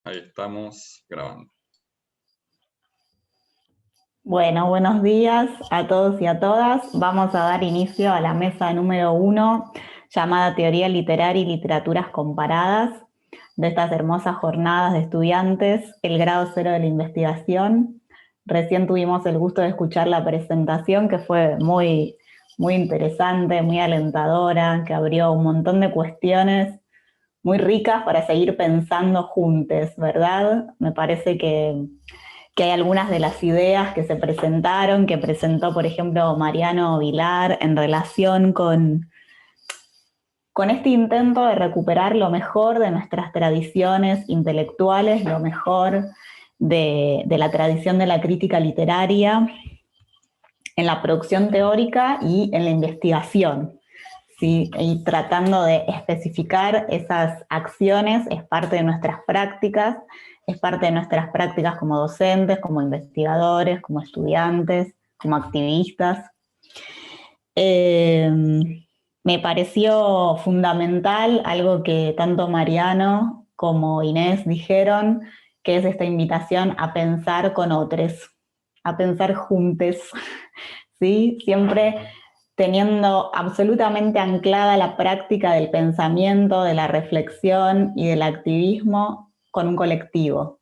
Ahí estamos grabando. Bueno, buenos días a todos y a todas. Vamos a dar inicio a la mesa número 1, llamada Teoría Literaria y Literaturas Comparadas, de estas hermosas jornadas de estudiantes, el grado 0 de la investigación. Recién tuvimos el gusto de escuchar la presentación, que fue muy interesante, muy alentadora, que abrió un montón de cuestiones muy ricas para seguir pensando juntos, ¿verdad? Me parece que hay algunas de las ideas que se presentaron, que presentó, por ejemplo, Mariano Vilar en relación con este intento de recuperar lo mejor de nuestras tradiciones intelectuales, lo mejor de la tradición de la crítica literaria, en la producción teórica y en la investigación. ¿Sí? Y tratando de especificar esas acciones, es parte de nuestras prácticas, es parte de nuestras prácticas como docentes, como investigadores, como estudiantes, como activistas. Me pareció fundamental algo que tanto Mariano como Inés dijeron, que es esta invitación a pensar con otros, a pensar juntos, ¿sí? Siempre teniendo absolutamente anclada la práctica del pensamiento, de la reflexión y del activismo con un colectivo.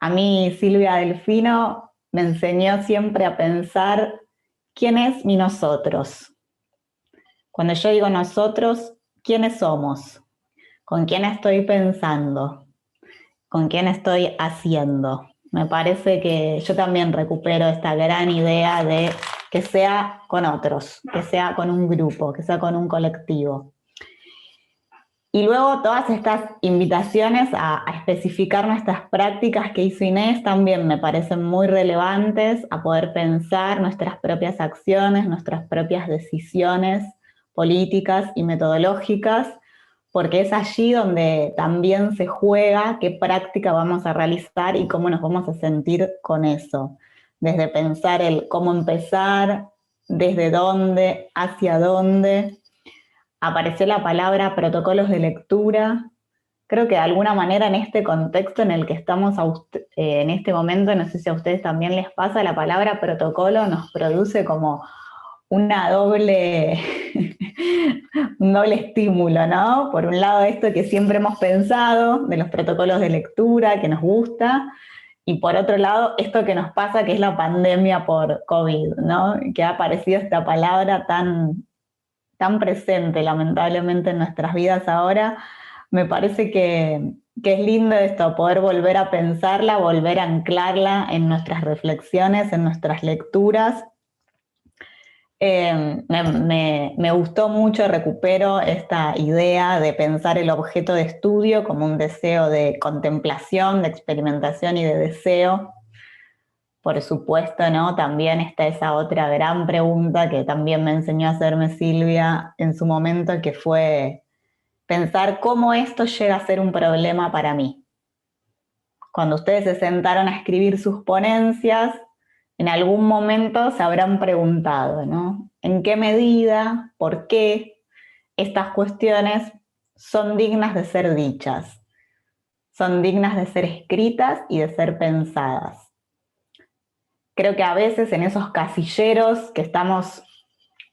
A mí Silvia Delfino me enseñó siempre a pensar quién es mi nosotros. Cuando yo digo nosotros, ¿quiénes somos? ¿Con quién estoy pensando? ¿Con quién estoy haciendo? Me parece que yo también recupero esta gran idea de que sea con otros, que sea con un grupo, que sea con un colectivo. Y luego todas estas invitaciones a especificar nuestras prácticas que hizo Inés también me parecen muy relevantes, a poder pensar nuestras propias acciones, nuestras propias decisiones políticas y metodológicas, porque es allí donde también se juega qué práctica vamos a realizar y cómo nos vamos a sentir con eso. Desde pensar el cómo empezar, desde dónde, hacia dónde. Apareció la palabra protocolos de lectura. Creo que de alguna manera en este contexto en el que estamos en este momento, no sé si a ustedes también les pasa, la palabra protocolo nos produce como una doble, un doble estímulo, ¿no? Por un lado esto que siempre hemos pensado, de los protocolos de lectura, que nos gusta, y por otro lado esto que nos pasa, que es la pandemia por COVID, ¿no? Que ha aparecido esta palabra tan presente lamentablemente en nuestras vidas ahora. Me parece que es lindo esto, poder volver a pensarla, volver a anclarla en nuestras reflexiones, en nuestras lecturas. Me gustó mucho, recupero esta idea de pensar el objeto de estudio como un deseo de contemplación, de experimentación y de deseo. Por supuesto, ¿no? También está esa otra gran pregunta que también me enseñó a hacerme Silvia en su momento, que fue pensar cómo esto llega a ser un problema para mí. Cuando ustedes se sentaron a escribir sus ponencias, en algún momento se habrán preguntado, ¿no? ¿En qué medida, por qué estas cuestiones son dignas de ser dichas? Son dignas de ser escritas y de ser pensadas. Creo que a veces en esos casilleros que estamos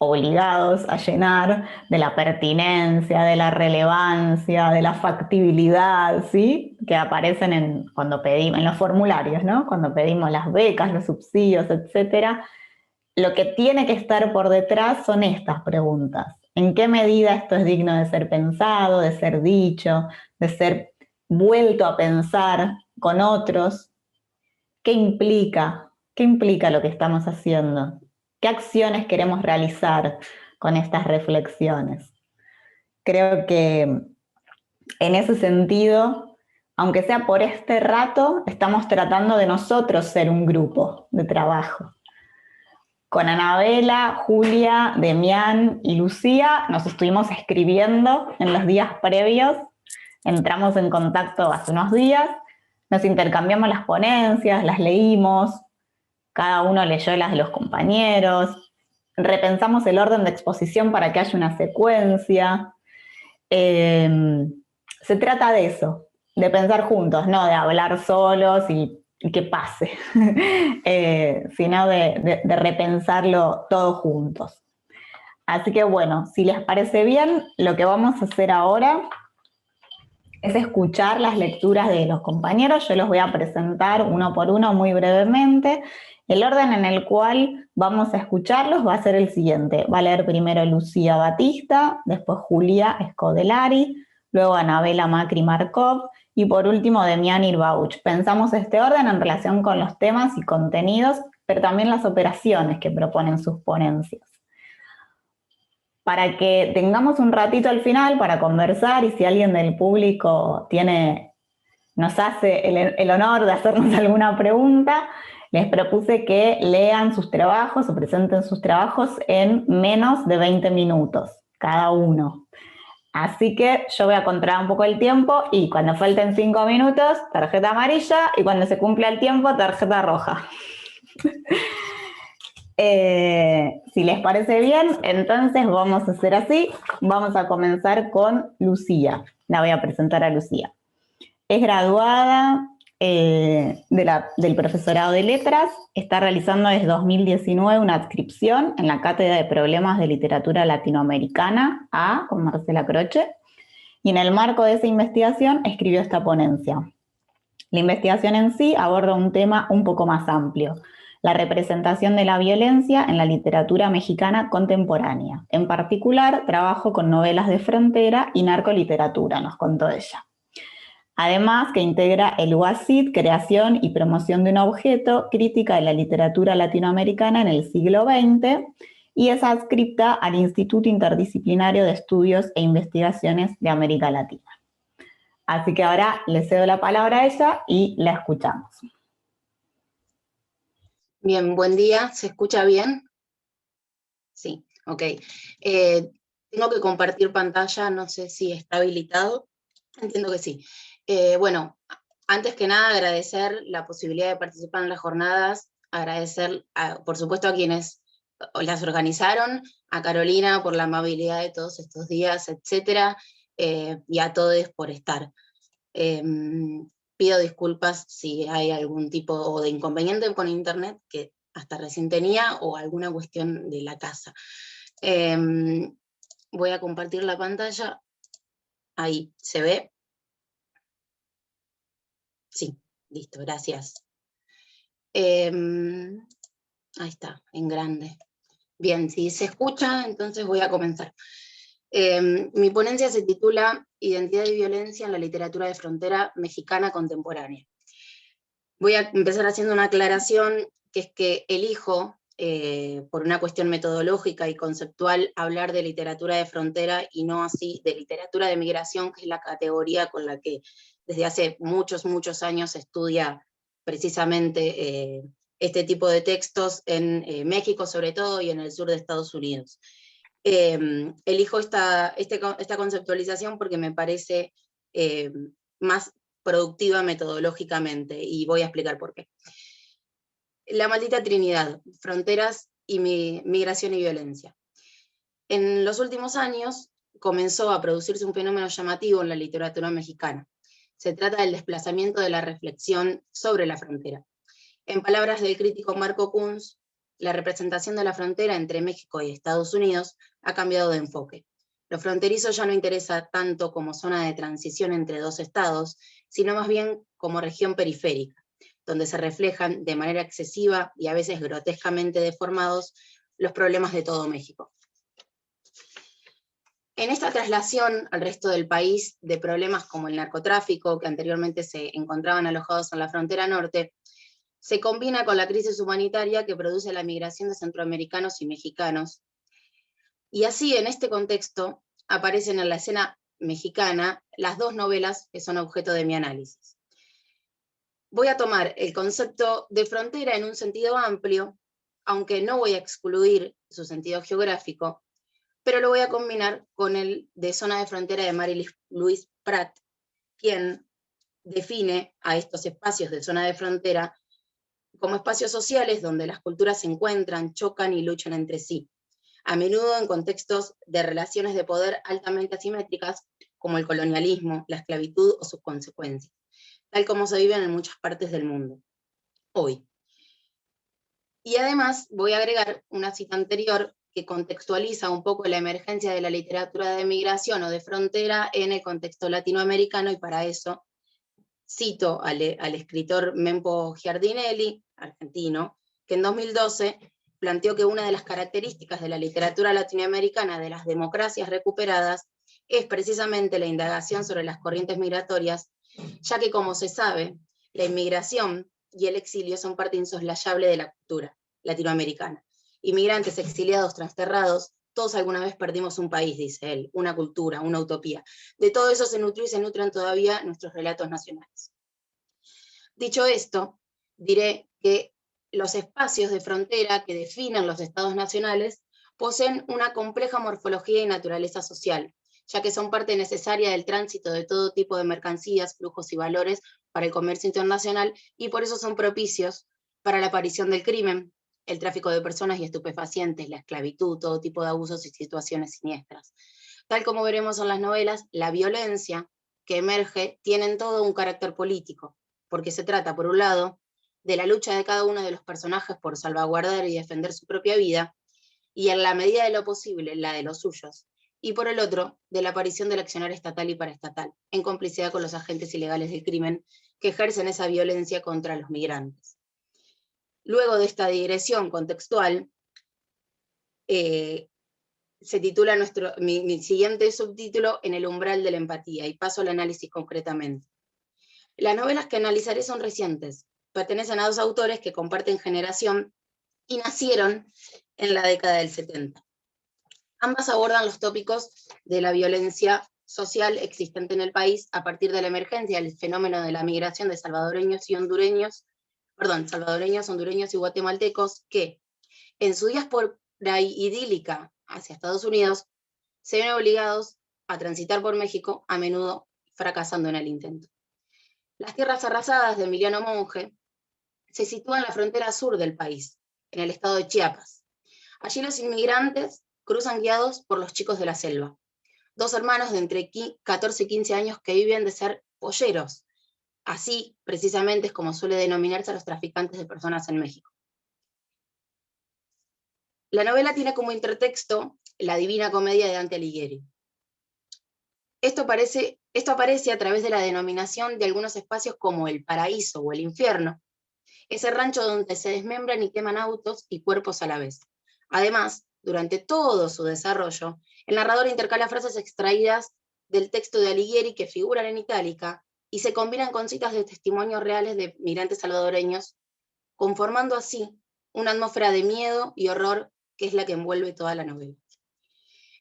obligados a llenar de la pertinencia, de la relevancia, de la factibilidad, ¿sí? Que aparecen cuando pedimos, en los formularios, ¿no? Cuando pedimos las becas, los subsidios, etcétera. Lo que tiene que estar por detrás son estas preguntas. ¿En qué medida esto es digno de ser pensado, de ser dicho, de ser vuelto a pensar con otros? ¿Qué implica? ¿Qué implica lo que estamos haciendo? ¿Qué acciones queremos realizar con estas reflexiones? Creo que en ese sentido, aunque sea por este rato, estamos tratando de nosotros ser un grupo de trabajo. Con Anabela, Julia, Demián y Lucía nos estuvimos escribiendo en los días previos, entramos en contacto hace unos días, nos intercambiamos las ponencias, las leímos, cada uno leyó las de los compañeros, repensamos el orden de exposición para que haya una secuencia. Se trata de eso, de pensar juntos, no de hablar solos y que pase, sino de repensarlo todos juntos. Así que bueno, si les parece bien, lo que vamos a hacer ahora es escuchar las lecturas de los compañeros. Yo los voy a presentar uno por uno muy brevemente. El orden en el cual vamos a escucharlos va a ser el siguiente. Va a leer primero Lucía Batista, después Julia Scodelari, luego Anabela Macri Markov y por último Demián Irbauch. Pensamos este orden en relación con los temas y contenidos, pero también las operaciones que proponen sus ponencias. Para que tengamos un ratito al final para conversar y si alguien del público nos hace el honor de hacernos alguna pregunta, les propuse que lean sus trabajos o presenten sus trabajos en menos de 20 minutos, cada uno. Así que yo voy a controlar un poco el tiempo y cuando falten 5 minutos, tarjeta amarilla, y cuando se cumpla el tiempo, tarjeta roja. Si les parece bien, entonces vamos a hacer así. Vamos a comenzar con Lucía. La voy a presentar a Lucía. Es graduada del profesorado de letras, está realizando desde 2019 una adscripción en la Cátedra de Problemas de Literatura Latinoamericana A, con Marcela Croce, y en el marco de esa investigación escribió esta ponencia. La investigación en sí aborda un tema un poco más amplio: la representación de la violencia en la literatura mexicana contemporánea. En particular, trabajo con novelas de frontera y narcoliteratura, nos contó ella. Además, que integra el UACID, creación y promoción de un objeto, crítica de la literatura latinoamericana en el siglo XX, y es adscripta al Instituto Interdisciplinario de Estudios e Investigaciones de América Latina. Así que ahora le cedo la palabra a ella y la escuchamos. Bien, buen día, ¿se escucha bien? Sí, ok. Tengo que compartir pantalla, no sé si está habilitado, entiendo que sí. Bueno, antes que nada agradecer la posibilidad de participar en las jornadas, agradecer por supuesto a quienes las organizaron, a Carolina por la amabilidad de todos estos días, etcétera, y a todos por estar. Pido disculpas si hay algún tipo de inconveniente con internet, que hasta recién tenía, o alguna cuestión de la casa. Voy a compartir la pantalla. Ahí, ¿se ve? Sí, listo, gracias. Ahí está, en grande. Bien, si se escucha, entonces voy a comenzar. Mi ponencia se titula Identidad y violencia en la literatura de frontera mexicana contemporánea. Voy a empezar haciendo una aclaración, que es que elijo, por una cuestión metodológica y conceptual, hablar de literatura de frontera y no así de literatura de migración, que es la categoría con la que desde hace muchos, muchos años se estudia precisamente este tipo de textos en México sobre todo y en el sur de Estados Unidos. Elijo esta conceptualización porque me parece más productiva metodológicamente, y voy a explicar por qué. La maldita trinidad: fronteras y migración y violencia. En los últimos años comenzó a producirse un fenómeno llamativo en la literatura mexicana. Se trata del desplazamiento de la reflexión sobre la frontera. En palabras del crítico Marco Kunz, la representación de la frontera entre México y Estados Unidos ha cambiado de enfoque. Lo fronterizo ya no interesa tanto como zona de transición entre dos estados, sino más bien como región periférica, donde se reflejan de manera excesiva y a veces grotescamente deformados los problemas de todo México. En esta traslación al resto del país de problemas como el narcotráfico, que anteriormente se encontraban alojados en la frontera norte, se combina con la crisis humanitaria que produce la migración de centroamericanos y mexicanos. Y así, en este contexto, aparecen en la escena mexicana las dos novelas que son objeto de mi análisis. Voy a tomar el concepto de frontera en un sentido amplio, aunque no voy a excluir su sentido geográfico, pero lo voy a combinar con el de zona de frontera de Marie-Louise Prat, quien define a estos espacios de zona de frontera como espacios sociales donde las culturas se encuentran, chocan y luchan entre sí, a menudo en contextos de relaciones de poder altamente asimétricas, como el colonialismo, la esclavitud o sus consecuencias. tal como se viven en muchas partes del mundo hoy. Y además voy a agregar una cita anterior que contextualiza un poco la emergencia de la literatura de migración o de frontera en el contexto latinoamericano, y para eso cito al escritor Mempo Giardinelli, argentino, que en 2012 planteó que una de las características de la literatura latinoamericana de las democracias recuperadas es precisamente la indagación sobre las corrientes migratorias, ya que, como se sabe, la inmigración y el exilio son parte insoslayable de la cultura latinoamericana. Inmigrantes, exiliados, transterrados, todos alguna vez perdimos un país, dice él, una cultura, una utopía. De todo eso se nutrió y se nutren todavía nuestros relatos nacionales. Dicho esto, diré que los espacios de frontera que definen los estados nacionales poseen una compleja morfología y naturaleza social, ya que son parte necesaria del tránsito de todo tipo de mercancías, flujos y valores para el comercio internacional, y por eso son propicios para la aparición del crimen, el tráfico de personas y estupefacientes, la esclavitud, todo tipo de abusos y situaciones siniestras. Tal como veremos en las novelas, la violencia que emerge tiene en todo un carácter político, porque se trata, por un lado, de la lucha de cada uno de los personajes por salvaguardar y defender su propia vida, y en la medida de lo posible, la de los suyos, y por el otro, de la aparición del accionar estatal y paraestatal, en complicidad con los agentes ilegales del crimen que ejercen esa violencia contra los migrantes. Luego de esta digresión contextual, se titula mi siguiente subtítulo En el umbral de la empatía, y paso al análisis concretamente. Las novelas que analizaré son recientes, pertenecen a dos autores que comparten generación y nacieron en la década del 70. Ambas abordan los tópicos de la violencia social existente en el país a partir de la emergencia del fenómeno de la migración de salvadoreños, hondureños y guatemaltecos que, en su diáspora idílica hacia Estados Unidos, se ven obligados a transitar por México, a menudo fracasando en el intento. Las tierras arrasadas de Emiliano Monge se sitúan en la frontera sur del país, en el estado de Chiapas. Allí los inmigrantes cruzan guiados por los chicos de la selva, dos hermanos de entre 14 y 15 años que viven de ser polleros. Así, precisamente, es como suele denominarse a los traficantes de personas en México. La novela tiene como intertexto la Divina Comedia de Dante Alighieri. Esto aparece a través de la denominación de algunos espacios como el paraíso o el infierno, ese rancho donde se desmembran y queman autos y cuerpos a la vez. Además, durante todo su desarrollo, el narrador intercala frases extraídas del texto de Alighieri que figuran en itálica y se combinan con citas de testimonios reales de migrantes salvadoreños, conformando así una atmósfera de miedo y horror que es la que envuelve toda la novela.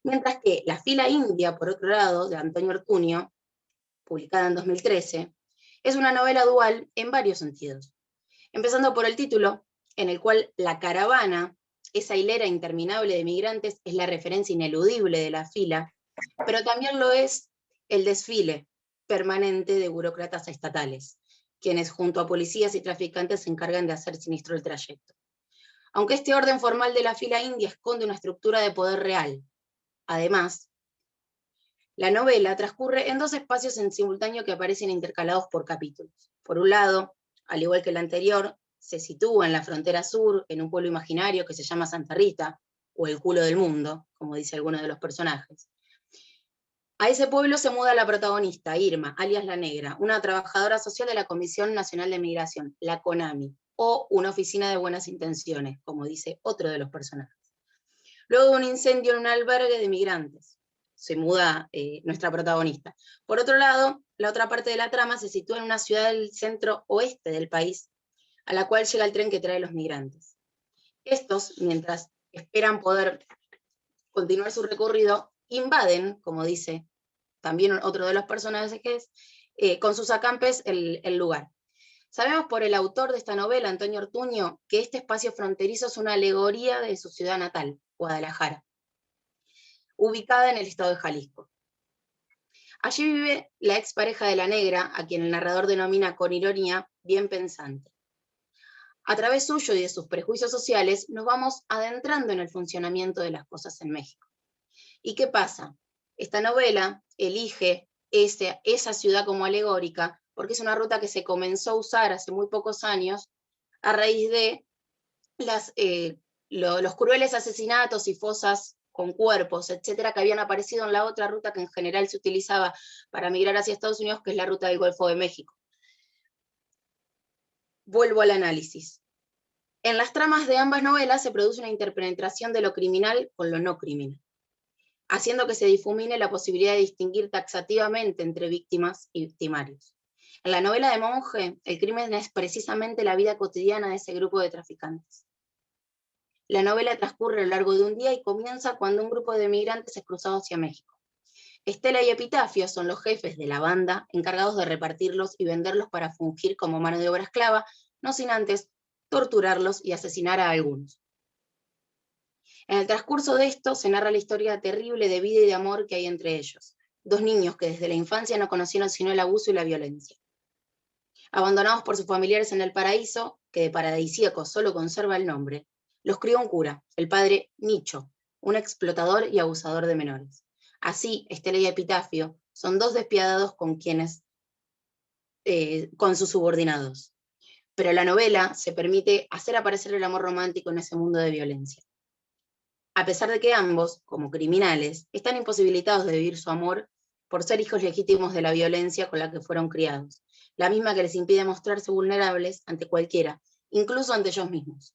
Mientras que La fila india, por otro lado, de Antonio Ortuño, publicada en 2013, es una novela dual en varios sentidos. Empezando por el título, en el cual la caravana, esa hilera interminable de migrantes, es la referencia ineludible de la fila, pero también lo es el desfile permanente de burócratas estatales, quienes junto a policías y traficantes se encargan de hacer siniestro el trayecto. Aunque este orden formal de la fila india esconde una estructura de poder real, además, la novela transcurre en dos espacios en simultáneo que aparecen intercalados por capítulos. Por un lado, al igual que el anterior, se sitúa en la frontera sur, en un pueblo imaginario que se llama Santa Rita, o el culo del mundo, como dice alguno de los personajes. A ese pueblo se muda la protagonista, Irma, alias La Negra, una trabajadora social de la Comisión Nacional de Migración, la CONAMI, o una oficina de buenas intenciones, como dice otro de los personajes. Luego de un incendio en un albergue de migrantes, se muda nuestra protagonista. Por otro lado, la otra parte de la trama se sitúa en una ciudad del centro oeste del país, a la cual llega el tren que trae los migrantes. Estos, mientras esperan poder continuar su recorrido, invaden, como dice también otro de los personajes, con sus acampes el lugar. Sabemos por el autor de esta novela, Antonio Ortuño, que este espacio fronterizo es una alegoría de su ciudad natal, Guadalajara, ubicada en el estado de Jalisco. Allí vive la expareja de La Negra, a quien el narrador denomina con ironía bien pensante. A través suyo y de sus prejuicios sociales, nos vamos adentrando en el funcionamiento de las cosas en México. ¿Y qué pasa? Esta novela elige esa ciudad como alegórica porque es una ruta que se comenzó a usar hace muy pocos años a raíz de los crueles asesinatos y fosas con cuerpos, etcétera, que habían aparecido en la otra ruta que en general se utilizaba para migrar hacia Estados Unidos, que es la ruta del Golfo de México. Vuelvo al análisis. En las tramas de ambas novelas se produce una interpenetración de lo criminal con lo no criminal, haciendo que se difumine la posibilidad de distinguir taxativamente entre víctimas y victimarios. En la novela de Monge, el crimen es precisamente la vida cotidiana de ese grupo de traficantes. La novela transcurre a lo largo de un día y comienza cuando un grupo de migrantes es cruzado hacia México. Estela y Epitafio son los jefes de la banda encargados de repartirlos y venderlos para fungir como mano de obra esclava, no sin antes torturarlos y asesinar a algunos. En el transcurso de esto se narra la historia terrible de vida y de amor que hay entre ellos, dos niños que desde la infancia no conocieron sino el abuso y la violencia. Abandonados por sus familiares en el paraíso, que de paradisíaco solo conserva el nombre, los crió un cura, el padre Nicho, un explotador y abusador de menores. Así, Estela y Epitafio son dos despiadados con sus subordinados. Pero la novela se permite hacer aparecer el amor romántico en ese mundo de violencia. A pesar de que ambos, como criminales, están imposibilitados de vivir su amor por ser hijos legítimos de la violencia con la que fueron criados, la misma que les impide mostrarse vulnerables ante cualquiera, incluso ante ellos mismos.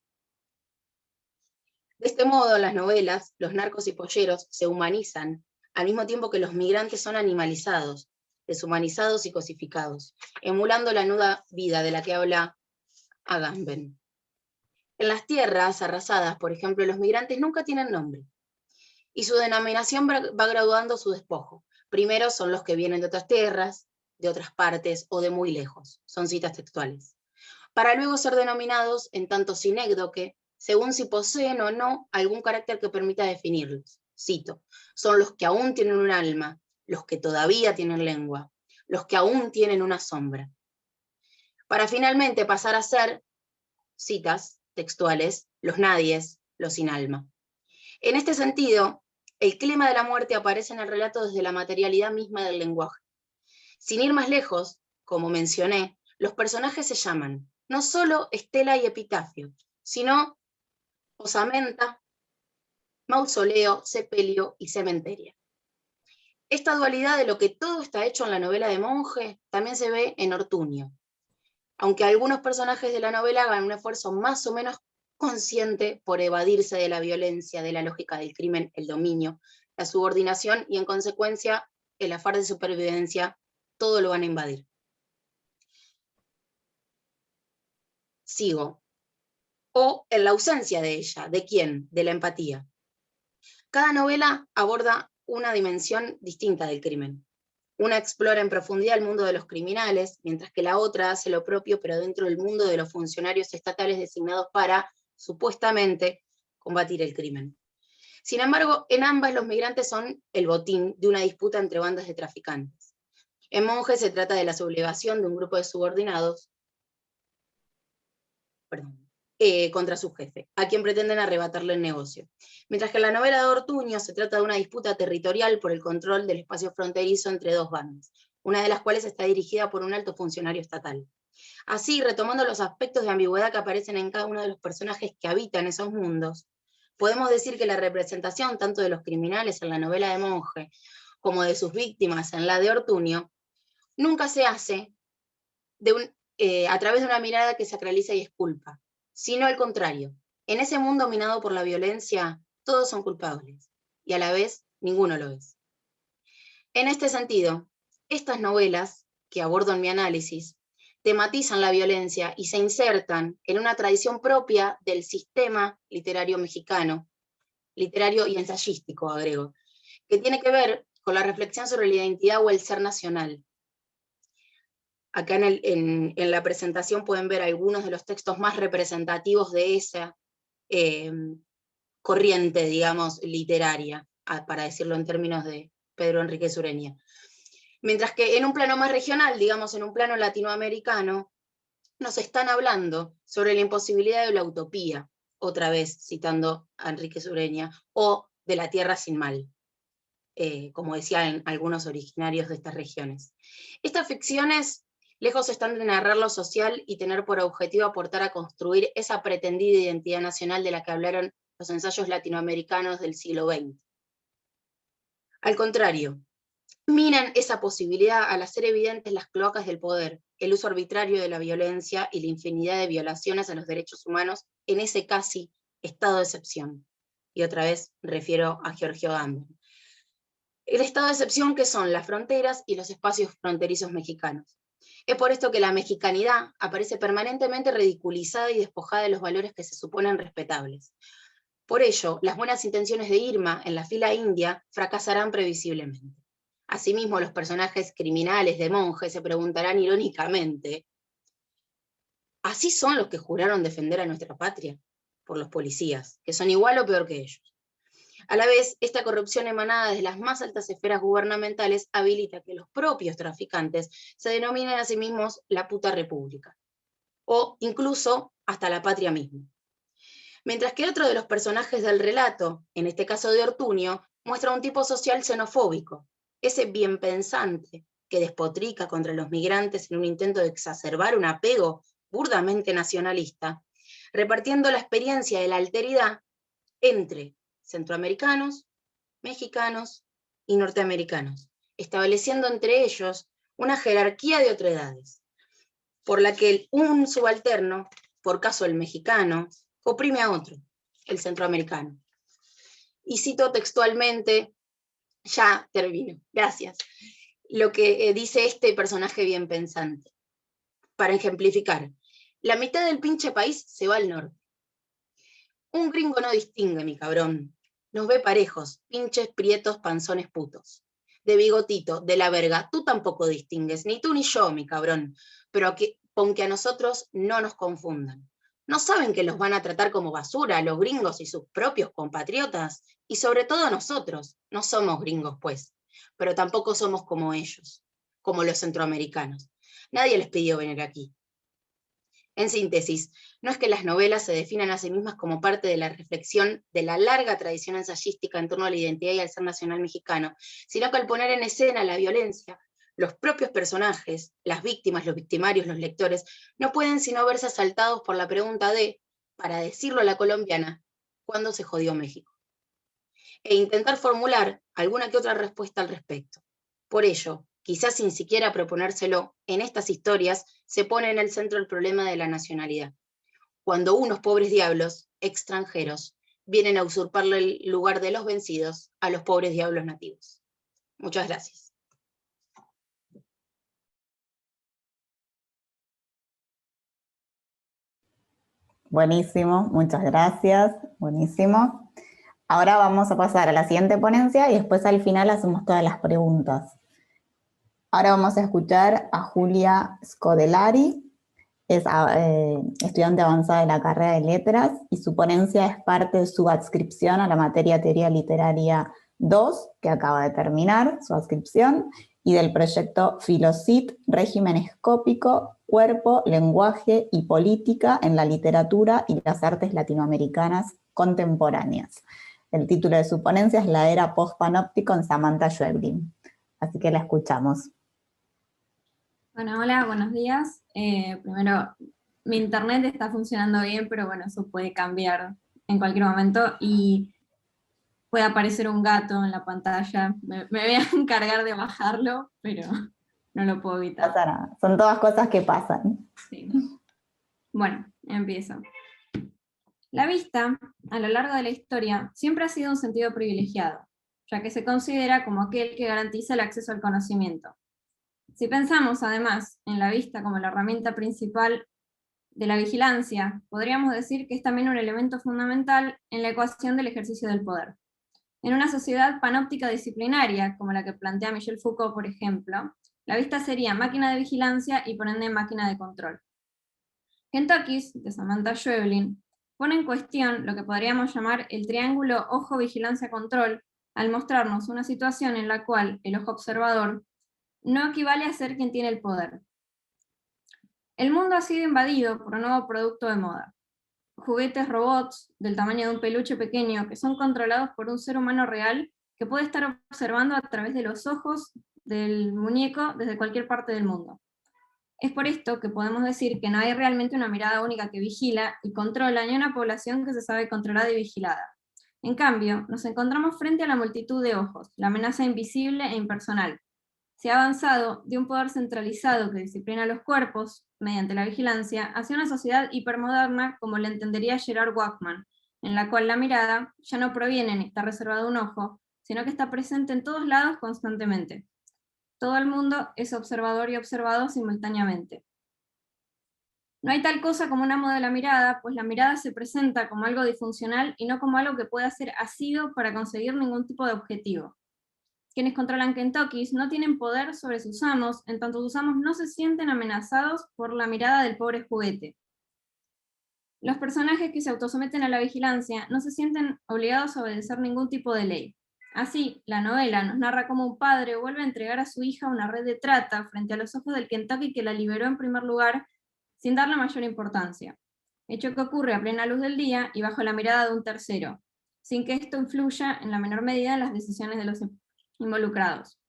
De este modo, en las novelas, los narcos y polleros se humanizan, al mismo tiempo que los migrantes son animalizados, deshumanizados y cosificados, emulando la nuda vida de la que habla Agamben. En las tierras arrasadas, por ejemplo, los migrantes nunca tienen nombre, y su denominación va graduando su despojo. Primero son los que vienen de otras tierras, de otras partes o de muy lejos, son citas textuales, para luego ser denominados en tanto sinécdoque, según si poseen o no algún carácter que permita definirlos. Cito, son los que aún tienen un alma, los que todavía tienen lengua, los que aún tienen una sombra. Para finalmente pasar a ser, citas textuales, los nadies, los sin alma. En este sentido, el clima de la muerte aparece en el relato desde la materialidad misma del lenguaje. Sin ir más lejos, como mencioné, los personajes se llaman no solo Estela y Epitafio, sino osamenta, mausoleo, sepelio y cementerio. Esta dualidad de lo que todo está hecho en la novela de Monge también se ve en Ortuño, aunque algunos personajes de la novela hagan un esfuerzo más o menos consciente por evadirse de la violencia, de la lógica del crimen, el dominio, la subordinación y en consecuencia el afán de supervivencia, todo lo van a invadir. Sigo. O en la ausencia de ella, ¿de quién? De la empatía. Cada novela aborda una dimensión distinta del crimen. Una explora en profundidad el mundo de los criminales, mientras que la otra hace lo propio, pero dentro del mundo de los funcionarios estatales designados para, supuestamente, combatir el crimen. Sin embargo, en ambas los migrantes son el botín de una disputa entre bandas de traficantes. En Monge se trata de la sublevación de un grupo de subordinados contra su jefe, a quien pretenden arrebatarle el negocio. Mientras que en la novela de Ortuño se trata de una disputa territorial por el control del espacio fronterizo entre dos bandas, una de las cuales está dirigida por un alto funcionario estatal. Así, retomando los aspectos de ambigüedad que aparecen en cada uno de los personajes que habitan esos mundos, podemos decir que la representación tanto de los criminales en la novela de Monge, como de sus víctimas en la de Ortuño, nunca se hace a través de una mirada que sacraliza y esculpa, sino al contrario. En ese mundo minado por la violencia, todos son culpables, y a la vez ninguno lo es. En este sentido, estas novelas, que abordo en mi análisis, tematizan la violencia y se insertan en una tradición propia del sistema literario mexicano, literario y ensayístico, agrego, que tiene que ver con la reflexión sobre la identidad o el ser nacional. Acá en la presentación pueden ver algunos de los textos más representativos de esa corriente, digamos, literaria, para decirlo en términos de Pedro Enríquez Ureña. Mientras que en un plano más regional, digamos en un plano latinoamericano, nos están hablando sobre la imposibilidad de la utopía, otra vez citando a Enríquez Ureña, o de la tierra sin mal, como decían algunos originarios de estas regiones. Estas ficciones Lejos están de narrar lo social y tener por objetivo aportar a construir esa pretendida identidad nacional de la que hablaron los ensayos latinoamericanos del siglo XX. Al contrario, minan esa posibilidad al hacer evidentes las cloacas del poder, el uso arbitrario de la violencia y la infinidad de violaciones a los derechos humanos en ese casi estado de excepción. Y otra vez refiero a Giorgio Agamben. El estado de excepción que son las fronteras y los espacios fronterizos mexicanos. Es por esto que la mexicanidad aparece permanentemente ridiculizada y despojada de los valores que se suponen respetables. Por ello, las buenas intenciones de Irma en la fila india fracasarán previsiblemente. Asimismo, los personajes criminales de Monje se preguntarán irónicamente, ¿así son los que juraron defender a nuestra patria? Por los policías, que son igual o peor que ellos. A la vez, esta corrupción emanada desde las más altas esferas gubernamentales habilita que los propios traficantes se denominen a sí mismos la puta república, o incluso hasta la patria misma. Mientras que otro de los personajes del relato, en este caso de Ortuño, muestra un tipo social xenofóbico, ese bien pensante que despotrica contra los migrantes en un intento de exacerbar un apego burdamente nacionalista, repartiendo la experiencia de la alteridad entre centroamericanos, mexicanos y norteamericanos, estableciendo entre ellos una jerarquía de otredades, por la que un subalterno, por caso el mexicano, oprime a otro, el centroamericano. Y cito textualmente, ya termino, gracias, lo que dice este personaje bien pensante. Para ejemplificar, la mitad del pinche país se va al norte. Un gringo no distingue, mi cabrón. Nos ve parejos, pinches, prietos, panzones, putos. De bigotito, de la verga, tú tampoco distingues, ni tú ni yo, mi cabrón. Pero con que a nosotros no nos confundan. ¿No saben que los van a tratar como basura, los gringos y sus propios compatriotas? Y sobre todo nosotros, no somos gringos, pues, pero tampoco somos como ellos, como los centroamericanos. Nadie les pidió venir aquí. En síntesis, no es que las novelas se definan a sí mismas como parte de la reflexión de la larga tradición ensayística en torno a la identidad y al ser nacional mexicano, sino que al poner en escena la violencia, los propios personajes, las víctimas, los victimarios, los lectores, no pueden sino verse asaltados por la pregunta de, para decirlo a la colombiana, ¿cuándo se jodió México? E intentar formular alguna que otra respuesta al respecto. Por ello, quizás sin siquiera proponérselo, en estas historias se pone en el centro el problema de la nacionalidad. Cuando unos pobres diablos, extranjeros, vienen a usurparle el lugar de los vencidos a los pobres diablos nativos. Muchas gracias. Buenísimo, muchas gracias, buenísimo. Ahora vamos a pasar a la siguiente ponencia y después al final hacemos todas las preguntas. Ahora vamos a escuchar a Julia Scodellari, es estudiante avanzada de la carrera de Letras y su ponencia es parte de su adscripción a la materia Teoría Literaria 2, que acaba de terminar su adscripción, y del proyecto Filocit, Régimen Escópico, Cuerpo, Lenguaje y Política en la Literatura y las Artes Latinoamericanas Contemporáneas. El título de su ponencia es La Era Post-Panóptico en Samantha Schweblin. Así que la escuchamos. Bueno, hola, buenos días. Primero, mi internet está funcionando bien, pero bueno, eso puede cambiar en cualquier momento y puede aparecer un gato en la pantalla. Me voy a encargar de bajarlo, pero no lo puedo evitar. No pasa nada. Son todas cosas que pasan. Sí. Bueno, empiezo. La vista, a lo largo de la historia, siempre ha sido un sentido privilegiado, ya que se considera como aquel que garantiza el acceso al conocimiento. Si pensamos, además, en la vista como la herramienta principal de la vigilancia, podríamos decir que es también un elemento fundamental en la ecuación del ejercicio del poder. En una sociedad panóptica disciplinaria, como la que plantea Michel Foucault, por ejemplo, la vista sería máquina de vigilancia y por ende máquina de control. Kentucky, de Samantha Schweblin, pone en cuestión lo que podríamos llamar el triángulo ojo-vigilancia-control al mostrarnos una situación en la cual el ojo observador no equivale a ser quien tiene el poder. El mundo ha sido invadido por un nuevo producto de moda. Juguetes robots del tamaño de un peluche pequeño que son controlados por un ser humano real que puede estar observando a través de los ojos del muñeco desde cualquier parte del mundo. Es por esto que podemos decir que no hay realmente una mirada única que vigila y controla ni una población que se sabe controlada y vigilada. En cambio, nos encontramos frente a la multitud de ojos, la amenaza invisible e impersonal. Se ha avanzado de un poder centralizado que disciplina los cuerpos, mediante la vigilancia, hacia una sociedad hipermoderna como la entendería Gerard Wachman, en la cual la mirada ya no proviene ni está reservada a un ojo, sino que está presente en todos lados constantemente. Todo el mundo es observador y observado simultáneamente. No hay tal cosa como un amo de la mirada, pues la mirada se presenta como algo disfuncional y no como algo que pueda ser asido para conseguir ningún tipo de objetivo. Quienes controlan Kentucky no tienen poder sobre sus amos, en tanto sus amos no se sienten amenazados por la mirada del pobre juguete. Los personajes que se autosometen a la vigilancia no se sienten obligados a obedecer ningún tipo de ley. Así, la novela nos narra cómo un padre vuelve a entregar a su hija una red de trata frente a los ojos del Kentucky que la liberó en primer lugar, sin darle mayor importancia. Hecho que ocurre a plena luz del día y bajo la mirada de un tercero, sin que esto influya en la menor medida en las decisiones de los involucrados.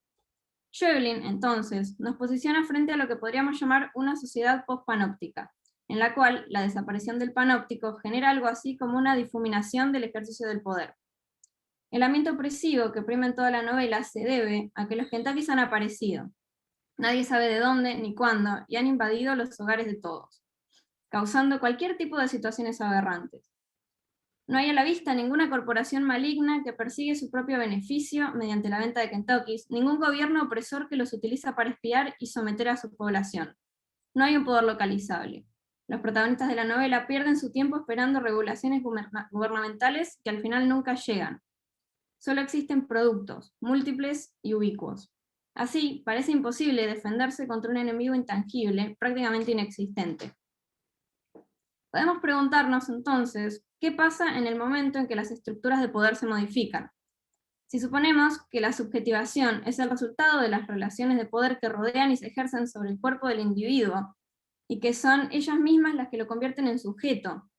Schweblin, entonces, nos posiciona frente a lo que podríamos llamar una sociedad post-panóptica, en la cual la desaparición del panóptico genera algo así como una difuminación del ejercicio del poder. El ambiente opresivo que prima en toda la novela se debe a que los Kentuckys han aparecido. Nadie sabe de dónde ni cuándo, y han invadido los hogares de todos, causando cualquier tipo de situaciones aberrantes. No hay a la vista ninguna corporación maligna que persigue su propio beneficio mediante la venta de Kentuckys, ningún gobierno opresor que los utiliza para espiar y someter a su población. No hay un poder localizable. Los protagonistas de la novela pierden su tiempo esperando regulaciones gubernamentales que al final nunca llegan. Solo existen productos, múltiples y ubicuos. Así, parece imposible defenderse contra un enemigo intangible, prácticamente inexistente. Podemos preguntarnos entonces, ¿qué pasa en el momento en que las estructuras de poder se modifican? Si suponemos que la subjetivación es el resultado de las relaciones de poder que rodean y se ejercen sobre el cuerpo del individuo, y que son ellas mismas las que lo convierten en sujeto,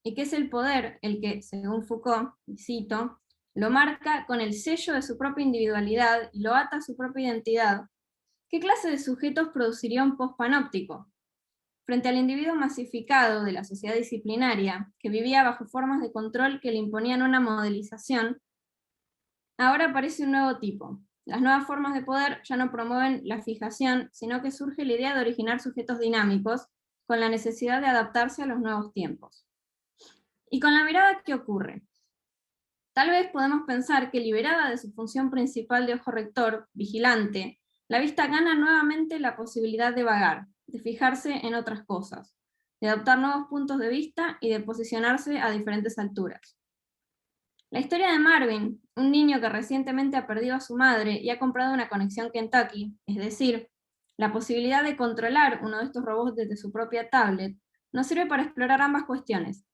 y que es el poder el que, según Foucault, y cito, lo marca con el sello de su propia individualidad y lo ata a su propia identidad, ¿qué clase de sujetos produciría un pospanóptico? Frente al individuo masificado de la sociedad disciplinaria, que vivía bajo formas de control que le imponían una modelización, ahora aparece un nuevo tipo. Las nuevas formas de poder ya no promueven la fijación, sino que surge la idea de originar sujetos dinámicos, con la necesidad de adaptarse a los nuevos tiempos. ¿Y con la mirada qué ocurre? Tal vez podemos pensar que liberada de su función principal de ojo rector, vigilante, la vista gana nuevamente la posibilidad de vagar, de fijarse en otras cosas, de adoptar nuevos puntos de vista y de posicionarse a diferentes alturas. La historia de Marvin, un niño que recientemente ha perdido a su madre y ha comprado una conexión Kentucky, es decir, la posibilidad de controlar uno de estos robots desde su propia tablet, nos sirve para explorar ambas cuestiones.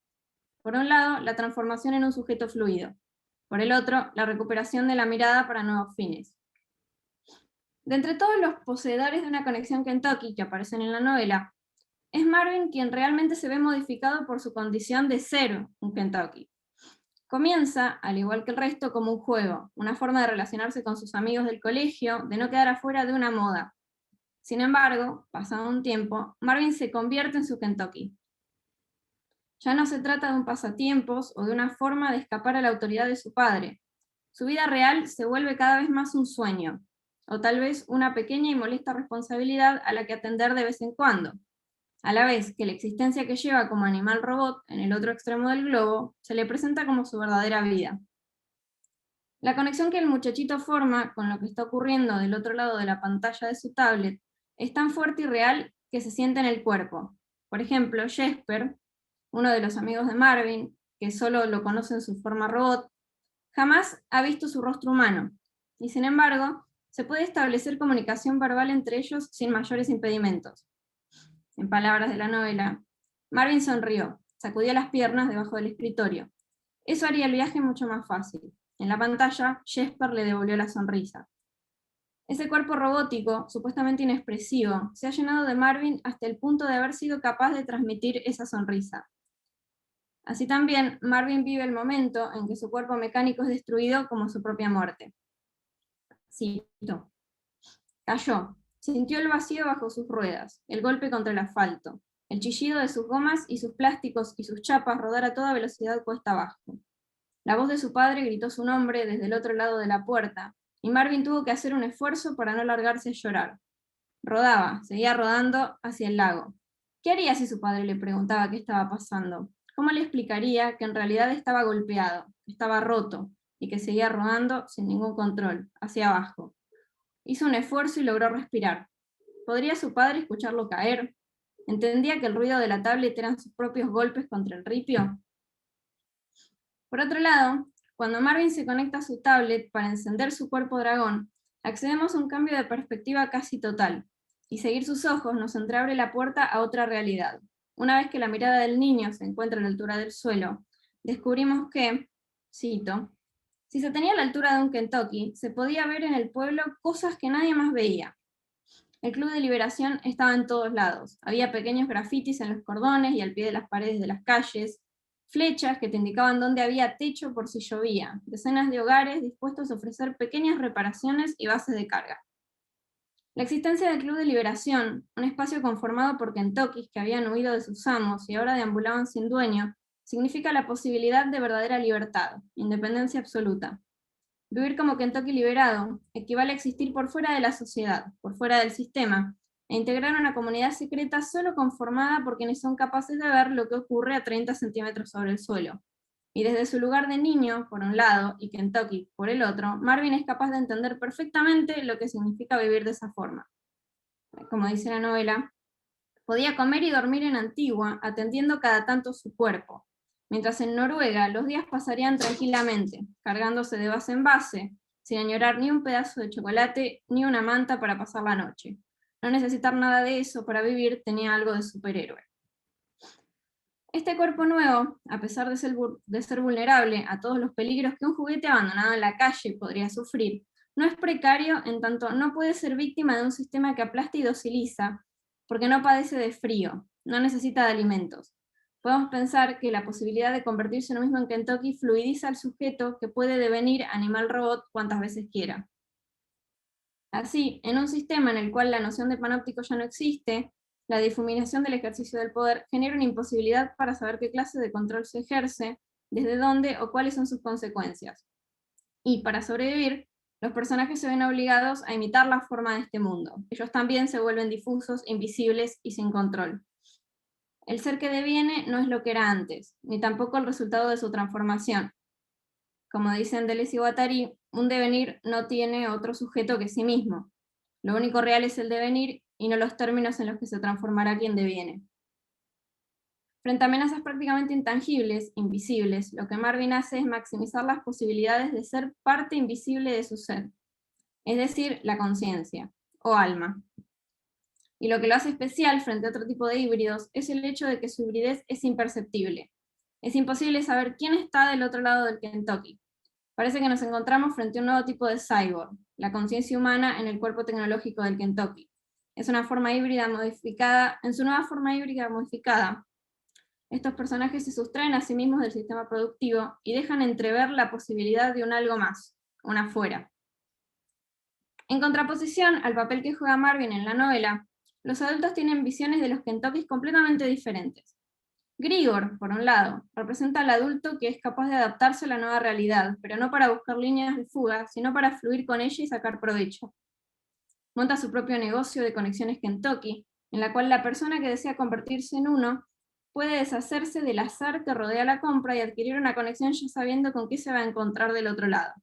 Por un lado, la transformación en un sujeto fluido. Por el otro, la recuperación de la mirada para nuevos fines. De entre todos los poseedores de una conexión Kentucky que aparecen en la novela, es Marvin quien realmente se ve modificado por su condición de ser un Kentucky. Comienza, al igual que el resto, como un juego, una forma de relacionarse con sus amigos del colegio, de no quedar afuera de una moda. Sin embargo, pasado un tiempo, Marvin se convierte en su Kentucky. Ya no se trata de un pasatiempos o de una forma de escapar a la autoridad de su padre. Su vida real se vuelve cada vez más un sueño, o tal vez una pequeña y molesta responsabilidad a la que atender de vez en cuando, a la vez que la existencia que lleva como animal robot en el otro extremo del globo se le presenta como su verdadera vida. La conexión que el muchachito forma con lo que está ocurriendo del otro lado de la pantalla de su tablet es tan fuerte y real que se siente en el cuerpo. Por ejemplo, Jesper, uno de los amigos de Marvin, que solo lo conoce en su forma robot, jamás ha visto su rostro humano, y sin embargo, se puede establecer comunicación verbal entre ellos sin mayores impedimentos. En palabras de la novela, Marvin sonrió, sacudió las piernas debajo del escritorio. Eso haría el viaje mucho más fácil. En la pantalla, Jesper le devolvió la sonrisa. Ese cuerpo robótico, supuestamente inexpresivo, se ha llenado de Marvin hasta el punto de haber sido capaz de transmitir esa sonrisa. Así también, Marvin vive el momento en que su cuerpo mecánico es destruido como su propia muerte. Cito: cayó, Sintió el vacío bajo sus ruedas, el golpe contra el asfalto, el chillido de sus gomas y sus plásticos y sus chapas rodar a toda velocidad cuesta abajo. La voz de su padre gritó su nombre desde el otro lado de la puerta, y Marvin tuvo que hacer un esfuerzo para no largarse a llorar. Rodaba, seguía rodando hacia el lago. ¿Qué haría si su padre le preguntaba qué estaba pasando? ¿Cómo le explicaría que en realidad estaba golpeado, que estaba roto, y que seguía rodando sin ningún control, hacia abajo? Hizo un esfuerzo y logró respirar. ¿Podría su padre escucharlo caer? ¿Entendía que el ruido de la tablet eran sus propios golpes contra el ripio? Por otro lado, cuando Marvin se conecta a su tablet para encender su cuerpo dragón, accedemos a un cambio de perspectiva casi total, y seguir sus ojos nos entreabre la puerta a otra realidad. Una vez que la mirada del niño se encuentra a la altura del suelo, descubrimos que, cito, si se tenía la altura de un Kentucky, se podía ver en el pueblo cosas que nadie más veía. El Club de Liberación estaba en todos lados. Había pequeños grafitis en los cordones y al pie de las paredes de las calles, flechas que te indicaban dónde había techo por si llovía, decenas de hogares dispuestos a ofrecer pequeñas reparaciones y bases de carga. La existencia del Club de Liberación, un espacio conformado por Kentuckys que habían huido de sus amos y ahora deambulaban sin dueño, significa la posibilidad de verdadera libertad, independencia absoluta. Vivir como Kentucky liberado equivale a existir por fuera de la sociedad, por fuera del sistema, e integrar una comunidad secreta solo conformada por quienes son capaces de ver lo que ocurre a 30 centímetros sobre el suelo. Y desde su lugar de niño, por un lado, y Kentucky por el otro, Marvin es capaz de entender perfectamente lo que significa vivir de esa forma. Como dice la novela, podía comer y dormir en Antigua, atendiendo cada tanto su cuerpo, mientras en Noruega los días pasarían tranquilamente, cargándose de base en base, sin añorar ni un pedazo de chocolate ni una manta para pasar la noche. No necesitar nada de eso para vivir tenía algo de superhéroe. Este cuerpo nuevo, a pesar de ser vulnerable a todos los peligros que un juguete abandonado en la calle podría sufrir, no es precario en tanto no puede ser víctima de un sistema que aplasta y dociliza, porque no padece de frío, no necesita de alimentos. Podemos pensar que la posibilidad de convertirse en lo mismo en Kentucky fluidiza al sujeto que puede devenir animal-robot cuantas veces quiera. Así, en un sistema en el cual la noción de panóptico ya no existe, la difuminación del ejercicio del poder genera una imposibilidad para saber qué clase de control se ejerce, desde dónde o cuáles son sus consecuencias. Y para sobrevivir, los personajes se ven obligados a imitar la forma de este mundo. Ellos también se vuelven difusos, invisibles y sin control. El ser que deviene no es lo que era antes, ni tampoco el resultado de su transformación. Como dicen Deleuze y Guattari, un devenir no tiene otro sujeto que sí mismo. Lo único real es el devenir y no los términos en los que se transformará quien deviene. Frente a amenazas prácticamente intangibles, invisibles, lo que Marvin hace es maximizar las posibilidades de ser parte invisible de su ser, es decir, la conciencia, o alma. Y lo que lo hace especial frente a otro tipo de híbridos es el hecho de que su hibridez es imperceptible. Es imposible saber quién está del otro lado del Kentucky. Parece que nos encontramos frente a un nuevo tipo de cyborg, la conciencia humana en el cuerpo tecnológico del Kentucky. Es una forma híbrida modificada, en su nueva forma híbrida modificada. Estos personajes se sustraen a sí mismos del sistema productivo y dejan entrever la posibilidad de un algo más, un afuera. En contraposición al papel que juega Marvin en la novela, los adultos tienen visiones de los Kentuckys completamente diferentes. Grigor, por un lado, representa al adulto que es capaz de adaptarse a la nueva realidad, pero no para buscar líneas de fuga, sino para fluir con ella y sacar provecho. Monta su propio negocio de conexiones Kentucky, en la cual la persona que desea convertirse en uno puede deshacerse del azar que rodea la compra y adquirir una conexión ya sabiendo con qué se va a encontrar del otro lado.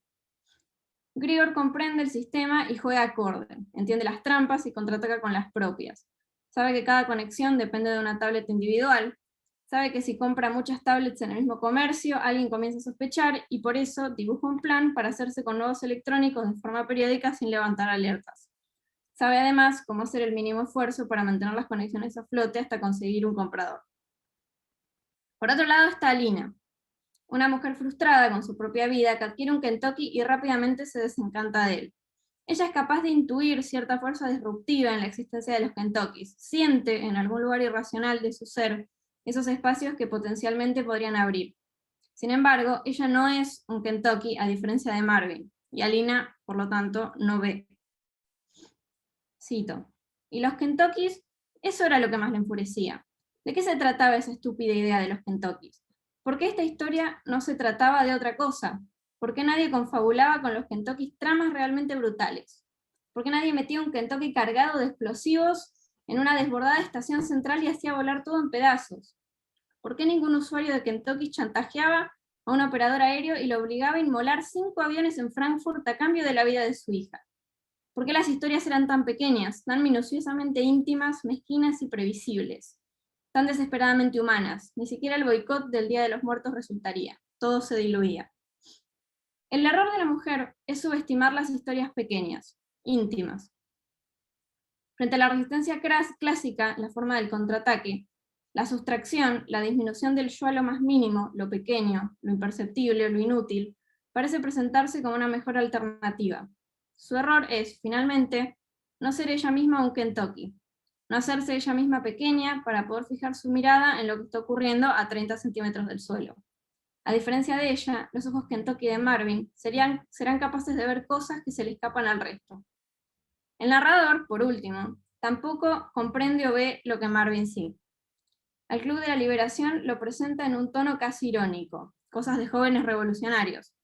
Grigor comprende el sistema y juega acorde, entiende las trampas y contraataca con las propias. Sabe que cada conexión depende de una tablet individual, sabe que si compra muchas tablets en el mismo comercio, alguien comienza a sospechar y por eso dibuja un plan para hacerse con nuevos electrónicos de forma periódica sin levantar alertas. Sabe además cómo hacer el mínimo esfuerzo para mantener las conexiones a flote hasta conseguir un comprador. Por otro lado está Alina, una mujer frustrada con su propia vida que adquiere un Kentucky y rápidamente se desencanta de él. Ella es capaz de intuir cierta fuerza disruptiva en la existencia de los Kentuckys, siente en algún lugar irracional de su ser esos espacios que potencialmente podrían abrir. Sin embargo, ella no es un Kentucky a diferencia de Marvin, y Alina, por lo tanto, no ve. Cito. Y los Kentuckys, eso era lo que más le enfurecía. ¿De qué se trataba esa estúpida idea de los Kentuckys? ¿Por qué esta historia no se trataba de otra cosa? ¿Por qué nadie confabulaba con los Kentuckys tramas realmente brutales? ¿Por qué nadie metía un Kentucky cargado de explosivos en una desbordada estación central y hacía volar todo en pedazos? ¿Por qué ningún usuario de Kentucky chantajeaba a un operador aéreo y lo obligaba a inmolar 5 aviones en Frankfurt a cambio de la vida de su hija? ¿Por qué las historias eran tan pequeñas, tan minuciosamente íntimas, mezquinas y previsibles? Tan desesperadamente humanas, ni siquiera el boicot del Día de los Muertos resultaría, todo se diluía. El error de la mujer es subestimar las historias pequeñas, íntimas. Frente a la resistencia clásica, la forma del contraataque, la sustracción, la disminución del yo a lo más mínimo, lo pequeño, lo imperceptible, lo inútil, parece presentarse como una mejor alternativa. Su error es, finalmente, no ser ella misma un Kentucky, no hacerse ella misma pequeña para poder fijar su mirada en lo que está ocurriendo a 30 centímetros del suelo. A diferencia de ella, los ojos Kentucky de Marvin serán capaces de ver cosas que se le escapan al resto. El narrador, por último, tampoco comprende o ve lo que Marvin sí. Al Club de la Liberación lo presenta en un tono casi irónico, cosas de jóvenes revolucionarios.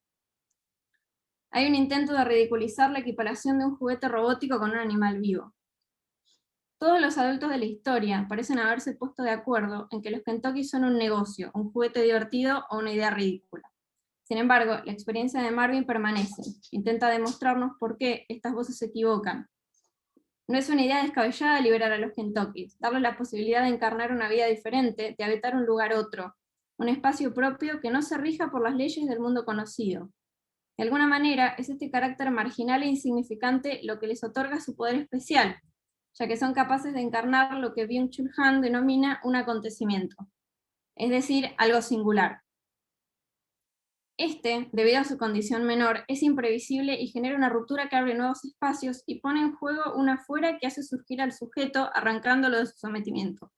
Hay un intento de ridiculizar la equiparación de un juguete robótico con un animal vivo. Todos los adultos de la historia parecen haberse puesto de acuerdo en que los Kentucky son un negocio, un juguete divertido o una idea ridícula. Sin embargo, la experiencia de Marvin permanece, intenta demostrarnos por qué estas voces se equivocan. No es una idea descabellada liberar a los Kentuckys, darles la posibilidad de encarnar una vida diferente, de habitar un lugar otro, un espacio propio que no se rija por las leyes del mundo conocido. De alguna manera, es este carácter marginal e insignificante lo que les otorga su poder especial, ya que son capaces de encarnar lo que Byung-Chul Han denomina un acontecimiento, es decir, algo singular. Debido a su condición menor, es imprevisible y genera una ruptura que abre nuevos espacios y pone en juego una fuera que hace surgir al sujeto, arrancándolo de su sometimiento.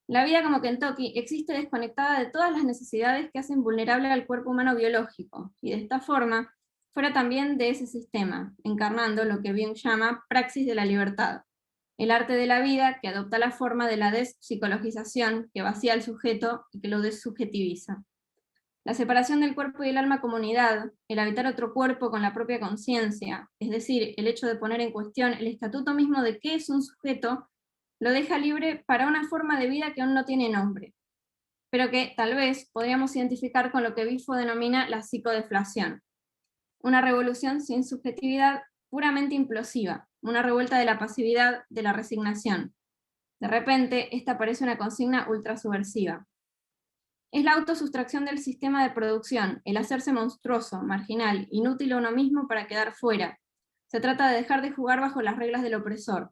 La vida como Kentucky existe desconectada de todas las necesidades que hacen vulnerable al cuerpo humano biológico, y de esta forma, fuera también de ese sistema, encarnando lo que Byung llama praxis de la libertad, el arte de la vida que adopta la forma de la despsicologización que vacía al sujeto y que lo desubjetiviza. La separación del cuerpo y el alma como unidad, el habitar otro cuerpo con la propia conciencia, es decir, el hecho de poner en cuestión el estatuto mismo de qué es un sujeto, lo deja libre para una forma de vida que aún no tiene nombre, pero que tal vez podríamos identificar con lo que Bifo denomina la psicodeflación. Una revolución sin subjetividad, puramente implosiva, una revuelta de la pasividad, de la resignación. De repente, esta parece una consigna ultrasubversiva. Es la autosustracción del sistema de producción, el hacerse monstruoso, marginal, inútil a uno mismo para quedar fuera. Se trata de dejar de jugar bajo las reglas del opresor.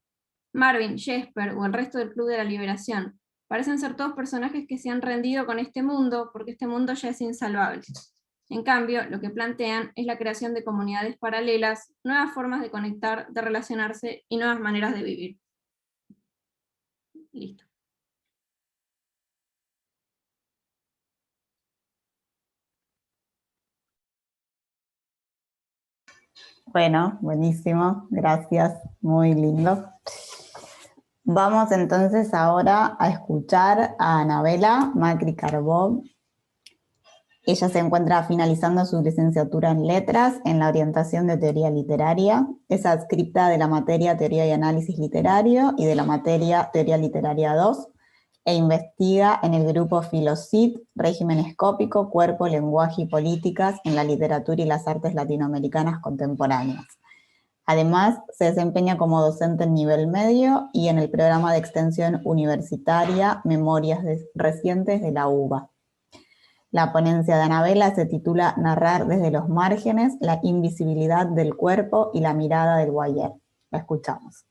Marvin, Jesper o el resto del Club de la Liberación parecen ser todos personajes que se han rendido con este mundo porque este mundo ya es insalvable. En cambio, lo que plantean es la creación de comunidades paralelas, nuevas formas de conectar, de relacionarse y nuevas maneras de vivir. Listo. Bueno, buenísimo, gracias, muy lindo. Vamos entonces ahora a escuchar a Anabela Macri Carbó. Ella se encuentra finalizando su licenciatura en Letras en la orientación de Teoría Literaria. Es adscripta de la materia Teoría y Análisis Literario y de la materia Teoría Literaria 2 e investiga en el grupo Filocit, Régimen Escópico, Cuerpo, Lenguaje y Políticas en la Literatura y las Artes Latinoamericanas Contemporáneas. Además, se desempeña como docente en nivel medio y en el programa de extensión universitaria Memorias Recientes de la UBA. La ponencia de Anabela se titula Narrar desde los márgenes, la invisibilidad del cuerpo y la mirada del Guayer. La escuchamos.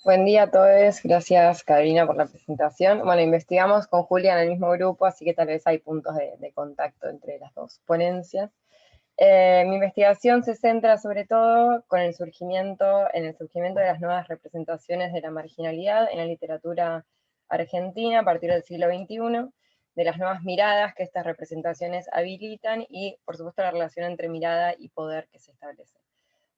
Buen día a todos, gracias Carolina por la presentación. Bueno, investigamos con Julia en el mismo grupo, así que tal vez hay puntos de contacto entre las dos ponencias. Mi investigación se centra sobre todo en el surgimiento de las nuevas representaciones de la marginalidad en la literatura argentina a partir del siglo XXI, de las nuevas miradas que estas representaciones habilitan y, por supuesto, la relación entre mirada y poder que se establece.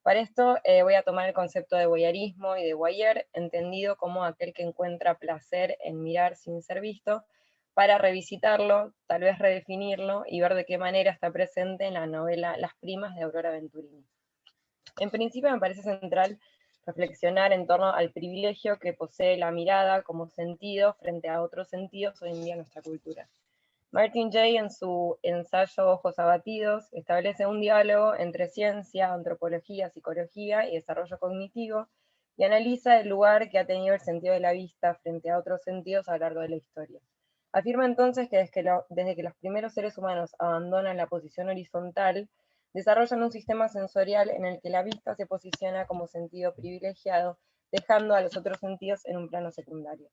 Para esto voy a tomar el concepto de voyeurismo y de voyeur, entendido como aquel que encuentra placer en mirar sin ser visto, para revisitarlo, tal vez redefinirlo y ver de qué manera está presente en la novela Las primas de Aurora Venturini. En principio me parece central reflexionar en torno al privilegio que posee la mirada como sentido frente a otros sentidos hoy en día en nuestra cultura. Martin Jay, en su ensayo Ojos abatidos, establece un diálogo entre ciencia, antropología, psicología y desarrollo cognitivo, y analiza el lugar que ha tenido el sentido de la vista frente a otros sentidos a lo largo de la historia. Afirma entonces que desde que los primeros seres humanos abandonan la posición horizontal, desarrollan un sistema sensorial en el que la vista se posiciona como sentido privilegiado, dejando a los otros sentidos en un plano secundario.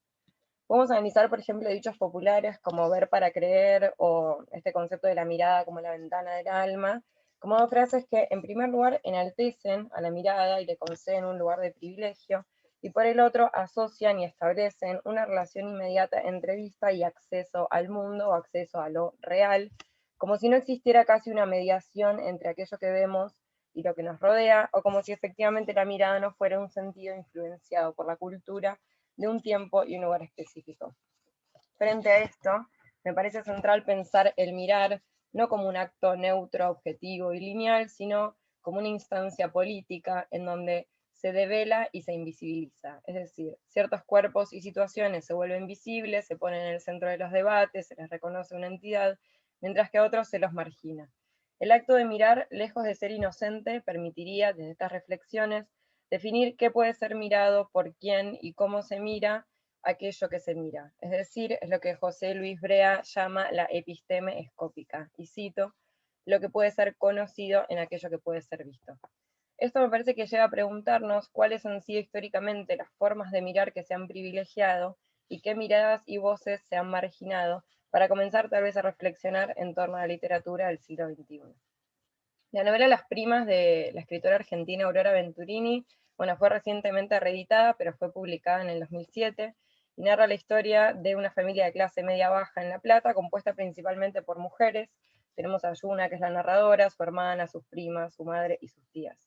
Podemos analizar, por ejemplo, dichos populares como ver para creer, o este concepto de la mirada como la ventana del alma, como dos frases que, en primer lugar, enaltecen a la mirada y le conceden un lugar de privilegio, y por el otro, asocian y establecen una relación inmediata entre vista y acceso al mundo o acceso a lo real, como si no existiera casi una mediación entre aquello que vemos y lo que nos rodea, o como si efectivamente la mirada no fuera un sentido influenciado por la cultura de un tiempo y un lugar específico. Frente a esto, me parece central pensar el mirar no como un acto neutro, objetivo y lineal, sino como una instancia política en donde se devela y se invisibiliza. Es decir, ciertos cuerpos y situaciones se vuelven visibles, se ponen en el centro de los debates, se les reconoce una entidad, mientras que a otros se los margina. El acto de mirar, lejos de ser inocente, permitiría, desde estas reflexiones, definir qué puede ser mirado, por quién y cómo se mira aquello que se mira. Es decir, es lo que José Luis Brea llama la episteme escópica. Y cito, lo que puede ser conocido en aquello que puede ser visto. Esto me parece que lleva a preguntarnos cuáles han sido históricamente las formas de mirar que se han privilegiado y qué miradas y voces se han marginado, para comenzar tal vez a reflexionar en torno a la literatura del siglo XXI. La novela Las primas de la escritora argentina Aurora Venturini, bueno, fue recientemente reeditada, pero fue publicada en el 2007, y narra la historia de una familia de clase media-baja en La Plata, compuesta principalmente por mujeres. Tenemos a Yuna, que es la narradora, su hermana, sus primas, su madre y sus tías.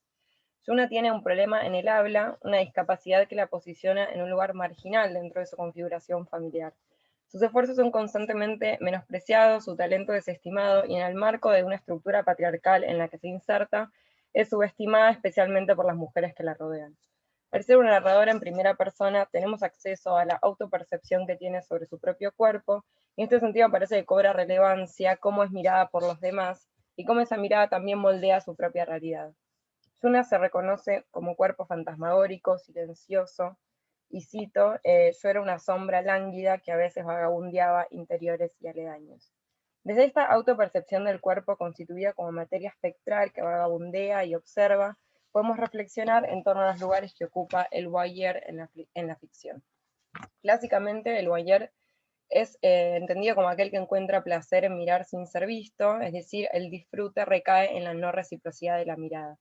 Yuna tiene un problema en el habla, una discapacidad que la posiciona en un lugar marginal dentro de su configuración familiar. Sus esfuerzos son constantemente menospreciados, su talento desestimado, y en el marco de una estructura patriarcal en la que se inserta, es subestimada especialmente por las mujeres que la rodean. Al ser una narradora en primera persona, tenemos acceso a la autopercepción que tiene sobre su propio cuerpo, y en este sentido parece que cobra relevancia cómo es mirada por los demás, y cómo esa mirada también moldea su propia realidad. Yuna se reconoce como cuerpo fantasmagórico, silencioso, y cito, yo era una sombra lánguida que a veces vagabundeaba interiores y aledaños. Desde esta autopercepción del cuerpo constituida como materia espectral que vagabundea y observa, podemos reflexionar en torno a los lugares que ocupa el voyeur en la ficción. Clásicamente, el voyeur es entendido como aquel que encuentra placer en mirar sin ser visto, es decir, el disfrute recae en la no reciprocidad de la mirada.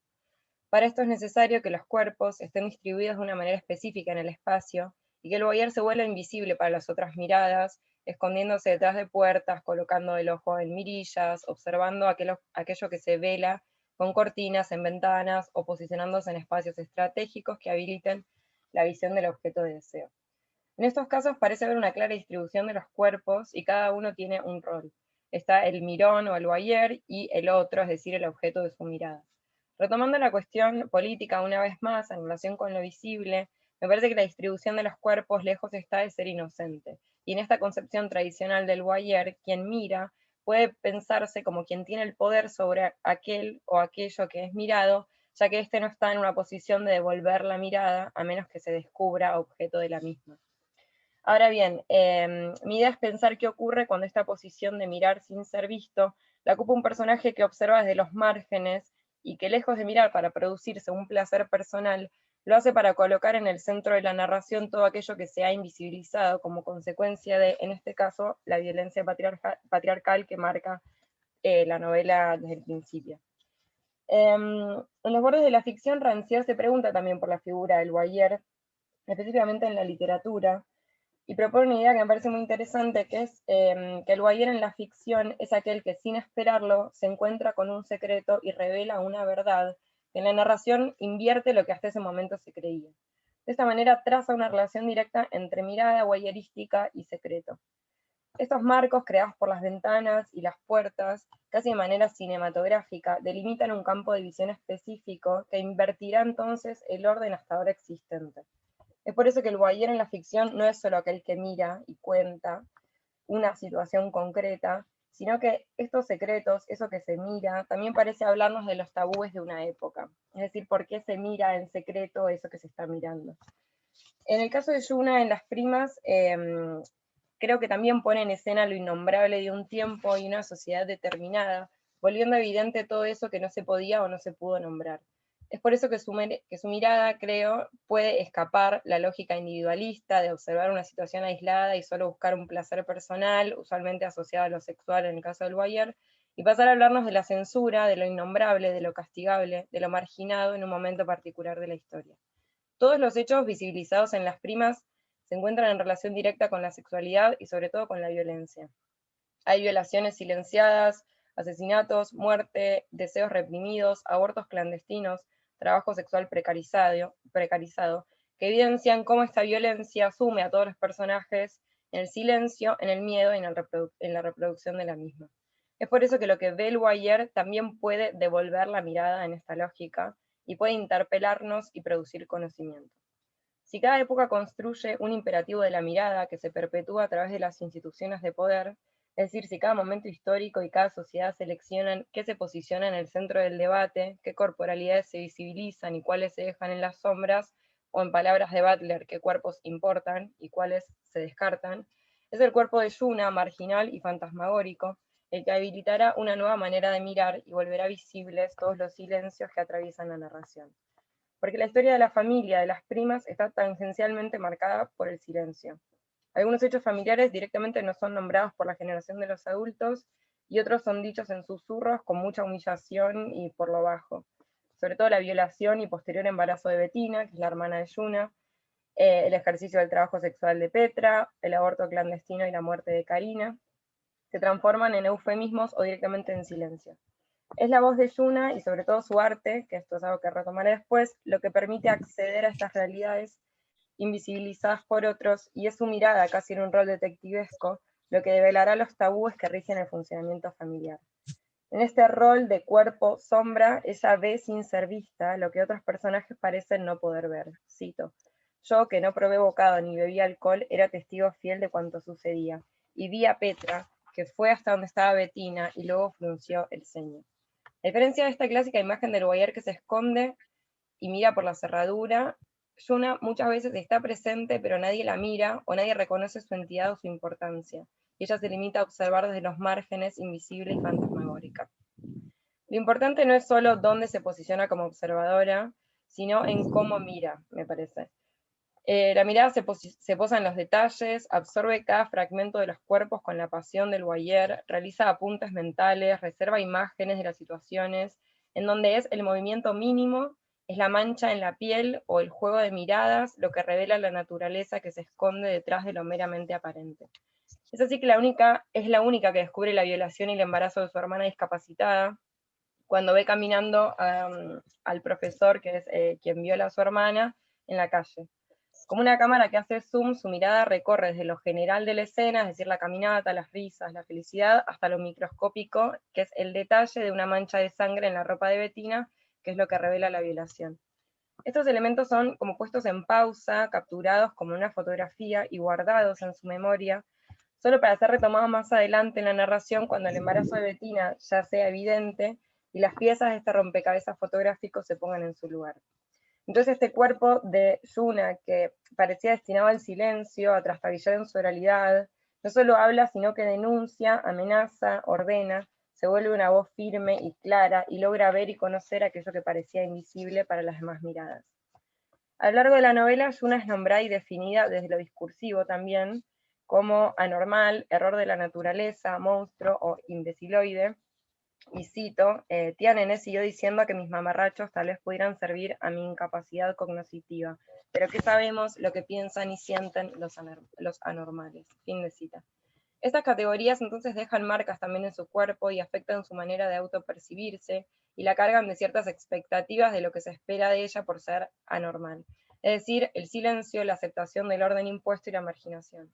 Para esto es necesario que los cuerpos estén distribuidos de una manera específica en el espacio, y que el voyeur se vuelva invisible para las otras miradas, escondiéndose detrás de puertas, colocando el ojo en mirillas, observando aquello que se vela con cortinas en ventanas, o posicionándose en espacios estratégicos que habiliten la visión del objeto de deseo. En estos casos parece haber una clara distribución de los cuerpos, y cada uno tiene un rol. Está el mirón o el voyeur, y el otro, es decir, el objeto de su mirada. Retomando la cuestión política una vez más en relación con lo visible, me parece que la distribución de los cuerpos lejos está de ser inocente, y en esta concepción tradicional del voyeur, quien mira puede pensarse como quien tiene el poder sobre aquel o aquello que es mirado, ya que éste no está en una posición de devolver la mirada, a menos que se descubra objeto de la misma. Ahora bien, mi idea es pensar qué ocurre cuando esta posición de mirar sin ser visto la ocupa un personaje que observa desde los márgenes, y que lejos de mirar para producirse un placer personal, lo hace para colocar en el centro de la narración todo aquello que se ha invisibilizado como consecuencia de, en este caso, la violencia patriarcal que marca la novela desde el principio. En los bordes de la ficción, Rancière se pregunta también por la figura del voyeur, específicamente en la literatura, y propone una idea que me parece muy interesante, que es que el voyeur en la ficción es aquel que sin esperarlo se encuentra con un secreto y revela una verdad En la narración invierte lo que hasta ese momento se creía. De esta manera traza una relación directa entre mirada voyeurística y secreto. Estos marcos creados por las ventanas y las puertas, casi de manera cinematográfica, delimitan un campo de visión específico que invertirá entonces el orden hasta ahora existente. Es por eso que el voyeur en la ficción no es solo aquel que mira y cuenta una situación concreta, sino que estos secretos, eso que se mira, también parece hablarnos de los tabúes de una época. Es decir, por qué se mira en secreto eso que se está mirando. En el caso de Yuna, en Las Primas, creo que también pone en escena lo innombrable de un tiempo y una sociedad determinada, volviendo evidente todo eso que no se podía o no se pudo nombrar. Es por eso que su mirada, creo, puede escapar la lógica individualista de observar una situación aislada y solo buscar un placer personal, usualmente asociado a lo sexual en el caso del voyeur, y pasar a hablarnos de la censura, de lo innombrable, de lo castigable, de lo marginado en un momento particular de la historia. Todos los hechos visibilizados en Las Primas se encuentran en relación directa con la sexualidad y sobre todo con la violencia. Hay violaciones silenciadas, asesinatos, muerte, deseos reprimidos, abortos clandestinos, trabajo sexual precarizado, que evidencian cómo esta violencia sume a todos los personajes en el silencio, en el miedo y en la reproducción de la misma. Es por eso que lo que ve el voyeur también puede devolver la mirada en esta lógica y puede interpelarnos y producir conocimiento. Si cada época construye un imperativo de la mirada que se perpetúa a través de las instituciones de poder, es decir, si cada momento histórico y cada sociedad seleccionan qué se posiciona en el centro del debate, qué corporalidades se visibilizan y cuáles se dejan en las sombras, o en palabras de Butler, qué cuerpos importan y cuáles se descartan, es el cuerpo de Yuna, marginal y fantasmagórico, el que habilitará una nueva manera de mirar y volverá visibles todos los silencios que atraviesan la narración. Porque la historia de la familia, de Las Primas, está tangencialmente marcada por el silencio. Algunos hechos familiares directamente no son nombrados por la generación de los adultos, y otros son dichos en susurros con mucha humillación y por lo bajo. Sobre todo la violación y posterior embarazo de Bettina, que es la hermana de Yuna, el ejercicio del trabajo sexual de Petra, el aborto clandestino y la muerte de Karina, se transforman en eufemismos o directamente en silencio. Es la voz de Yuna y sobre todo su arte, que esto es algo que retomaré después, lo que permite acceder a estas realidades invisibilizadas por otros, y es su mirada, casi en un rol detectivesco, lo que develará los tabúes que rigen el funcionamiento familiar. En este rol de cuerpo-sombra, ella ve sin ser vista lo que otros personajes parecen no poder ver. Cito: yo, que no probé bocado ni bebí alcohol, era testigo fiel de cuanto sucedía, y vi a Petra, que fue hasta donde estaba Bettina, y luego frunció el ceño. A diferencia de esta clásica imagen del voyeur que se esconde y mira por la cerradura, Yuna muchas veces está presente, pero nadie la mira, o nadie reconoce su entidad o su importancia, y ella se limita a observar desde los márgenes, invisible y fantasmagórica. Lo importante no es solo dónde se posiciona como observadora, sino en cómo mira, me parece. La mirada se posa en los detalles, absorbe cada fragmento de los cuerpos con la pasión del voyeur, realiza apuntes mentales, reserva imágenes de las situaciones, en donde es el movimiento mínimo, es la mancha en la piel o el juego de miradas lo que revela la naturaleza que se esconde detrás de lo meramente aparente. Es así que es la única que descubre la violación y el embarazo de su hermana discapacitada, cuando ve caminando al profesor, que es quien viola a su hermana, en la calle. Como una cámara que hace zoom, su mirada recorre desde lo general de la escena, es decir, la caminata, las risas, la felicidad, hasta lo microscópico, que es el detalle de una mancha de sangre en la ropa de Bettina, que es lo que revela la violación. Estos elementos son como puestos en pausa, capturados como una fotografía y guardados en su memoria, solo para ser retomados más adelante en la narración cuando el embarazo de Bettina ya sea evidente y las piezas de este rompecabezas fotográfico se pongan en su lugar. Entonces este cuerpo de Yuna, que parecía destinado al silencio, a trastabillar en su oralidad, no solo habla, sino que denuncia, amenaza, ordena, se vuelve una voz firme y clara, y logra ver y conocer aquello que parecía invisible para las demás miradas. A lo largo de la novela, Yuna es nombrada y definida desde lo discursivo también, como anormal, error de la naturaleza, monstruo o imbeciloide. Y cito: tía Nené siguió diciendo que mis mamarrachos tal vez pudieran servir a mi incapacidad cognitiva, pero ¿qué sabemos lo que piensan y sienten los anormales? Fin de cita. Estas categorías entonces dejan marcas también en su cuerpo y afectan su manera de autopercibirse, y la cargan de ciertas expectativas de lo que se espera de ella por ser anormal. Es decir, el silencio, la aceptación del orden impuesto y la marginación.